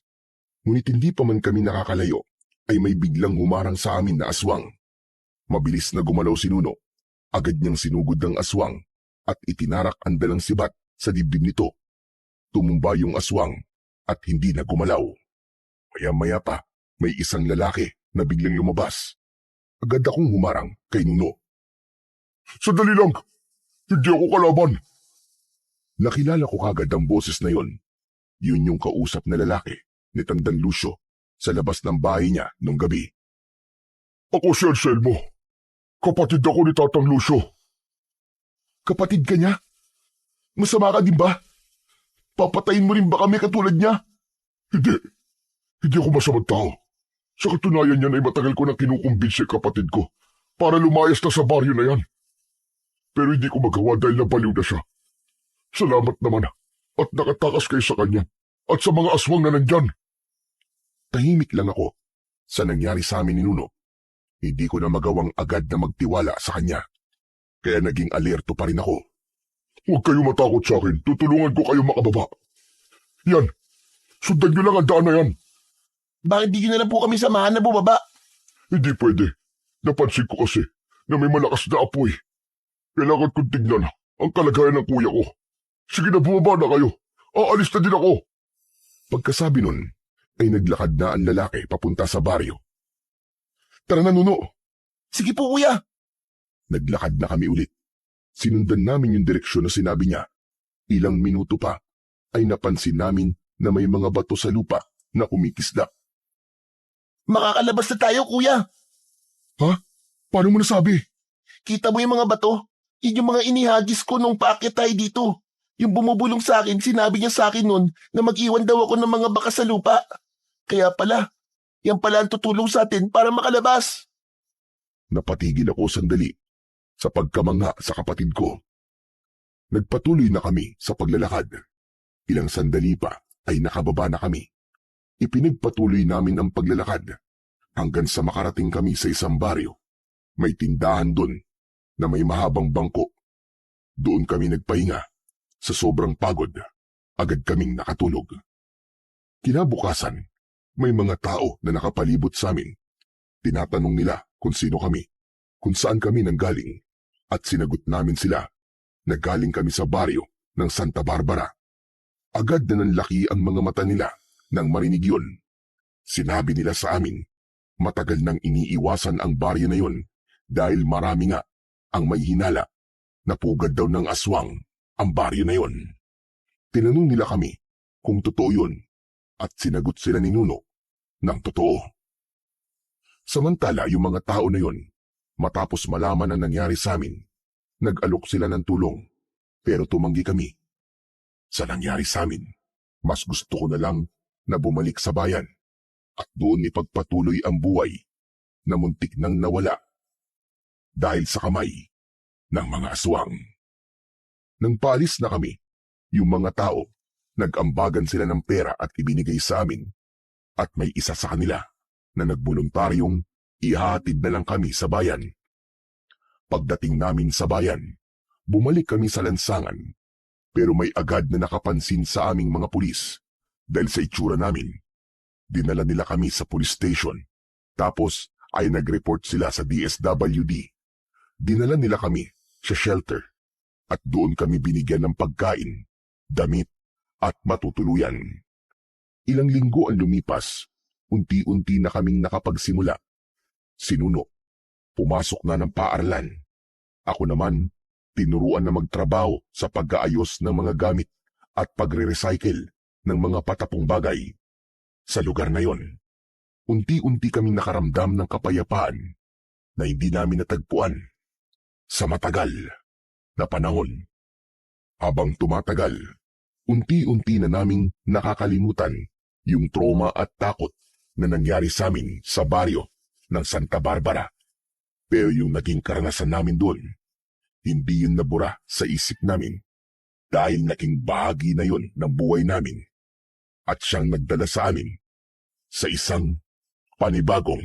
Ngunit hindi pa man kami nakakalayo, ay may biglang humarang sa amin na aswang. Mabilis na gumalaw si Nuno. Agad niyang sinugod ng aswang at itinarak ang dalang sibat sa dibdib nito. Tumumba yung aswang at hindi na gumalaw. Maya-maya pa, may isang lalaki na biglang lumabas. Agad akong humarang kay Nuno. Sandali lang! Hindi ako kalaban! Nakilala ko kagad ang boses na yon. Yun yung kausap na lalaki ni Tandang Lucio sa labas ng bahay niya nung gabi. Ako si Anselmo. Kapatid ako ni Tatang Lucio. Kapatid ka niya? Masama ka din ba? Papatayin mo rin ba kami katulad niya? Hindi. Hindi ako masamang tao. Sa katunayan niyan ay matagal ko nang kinukumbinsi kapatid ko para lumayas na sa baryo na yan. Pero hindi ko magawa dahil nabaliw na siya. Salamat naman at nakatakas kayo sa kanya at sa mga aswang na nandyan. Tahimik lang ako sa nangyari sa amin ni Nuno. Hindi ko na magawang agad na magtiwala sa kanya. Kaya naging alerto pa rin ako. Huwag kayo matakot sa akin. Tutulungan ko kayo makababa. Yan. Sundan nyo lang ang daan na yan. Bakit di nyo na lang po kami samahan na bumaba? Hindi pwede. Napansin ko kasi na may malakas na apoy. Kailangan kong tignan ang kalagayan ng kuya ko. Sige na, bumaba na kayo. Aalis na din ako. Pagkasabi nun, ay naglakad na ang lalaki papunta sa baryo. Tara na, Nuno! Sige po, kuya. Naglakad na kami ulit. Sinundan namin yung direksyon na sinabi niya. Ilang minuto pa ay napansin namin na may mga bato sa lupa na kumikisla. Makakalabas na tayo, kuya. Paano mo nasabi? Kita mo yung mga bato? Yun yung mga inihagis ko nung paakyat tayo dito. Yung bumubulong sa akin, sinabi niya sa akin nun na mag-iwan daw ako ng mga baka sa lupa. Kaya pala, yan pala ang tutulong sa atin para makalabas. Napatigil ako sandali sa pagkamangha sa kapatid ko. Nagpatuloy na kami sa paglalakad. Ilang sandali pa ay nakababa na kami. Ipinagpatuloy namin ang paglalakad hanggang sa makarating kami sa isang baryo. May tindahan doon na may mahabang bangko. Doon kami nagpahinga. Sa sobrang pagod, agad kaming nakatulog. Kinabukasan, may mga tao na nakapalibot sa amin. Tinatanong nila kung sino kami, kung saan kami nanggaling, at sinagot namin sila na galing kami sa baryo ng Santa Barbara. Agad na nanlaki ang mga mata nila nang marinig yun. Sinabi nila sa amin, matagal nang iniiwasan ang baryo na yun dahil marami nga ang may hinala na pugad daw ng aswang ang baryo na yun. Tinanong nila kami kung totoo yun at sinagot sila ni Nuno ng totoo. Samantala yung mga tao na yun, matapos malaman ang nangyari sa amin, nag-alok sila ng tulong pero tumanggi kami. Sa nangyari sa amin, mas gusto ko na lang na bumalik sa bayan at doon ipagpatuloy ang buhay na muntik nang nawala dahil sa kamay ng mga aswang. Nang paalis na kami, yung mga tao, nag-ambagan sila ng pera at ibinigay sa amin at may isa sa kanila na nagboluntaryong ihahatid na lang kami sa bayan. Pagdating namin sa bayan, bumalik kami sa lansangan pero may agad na nakapansin sa aming mga pulis dahil sa itsura namin. Dinala nila kami sa police station tapos ay nag-report sila sa DSWD. Dinala nila kami sa shelter at doon kami binigyan ng pagkain, damit at matutuluyan. Ilang linggo ang lumipas, unti-unti na kaming nakapagsimula. Si Nuno, pumasok na ng paaralan. Ako naman, tinuruan na magtrabaho sa pag-aayos ng mga gamit at pagre-recycle ng mga patapong bagay. Sa lugar na yon, unti-unti kaming nakaramdam ng kapayapaan na hindi namin natagpuan sa matagal na panahon. Habang tumatagal, unti-unti na naming nakakalimutan yung trauma at takot na nangyari sa amin sa baryo ng Santa Barbara. Pero yung naging karanasan namin doon, hindi yun nabura sa isip namin dahil naging bahagi na yun ng buhay namin at siyang nagdala sa amin sa isang panibagong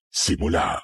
simula.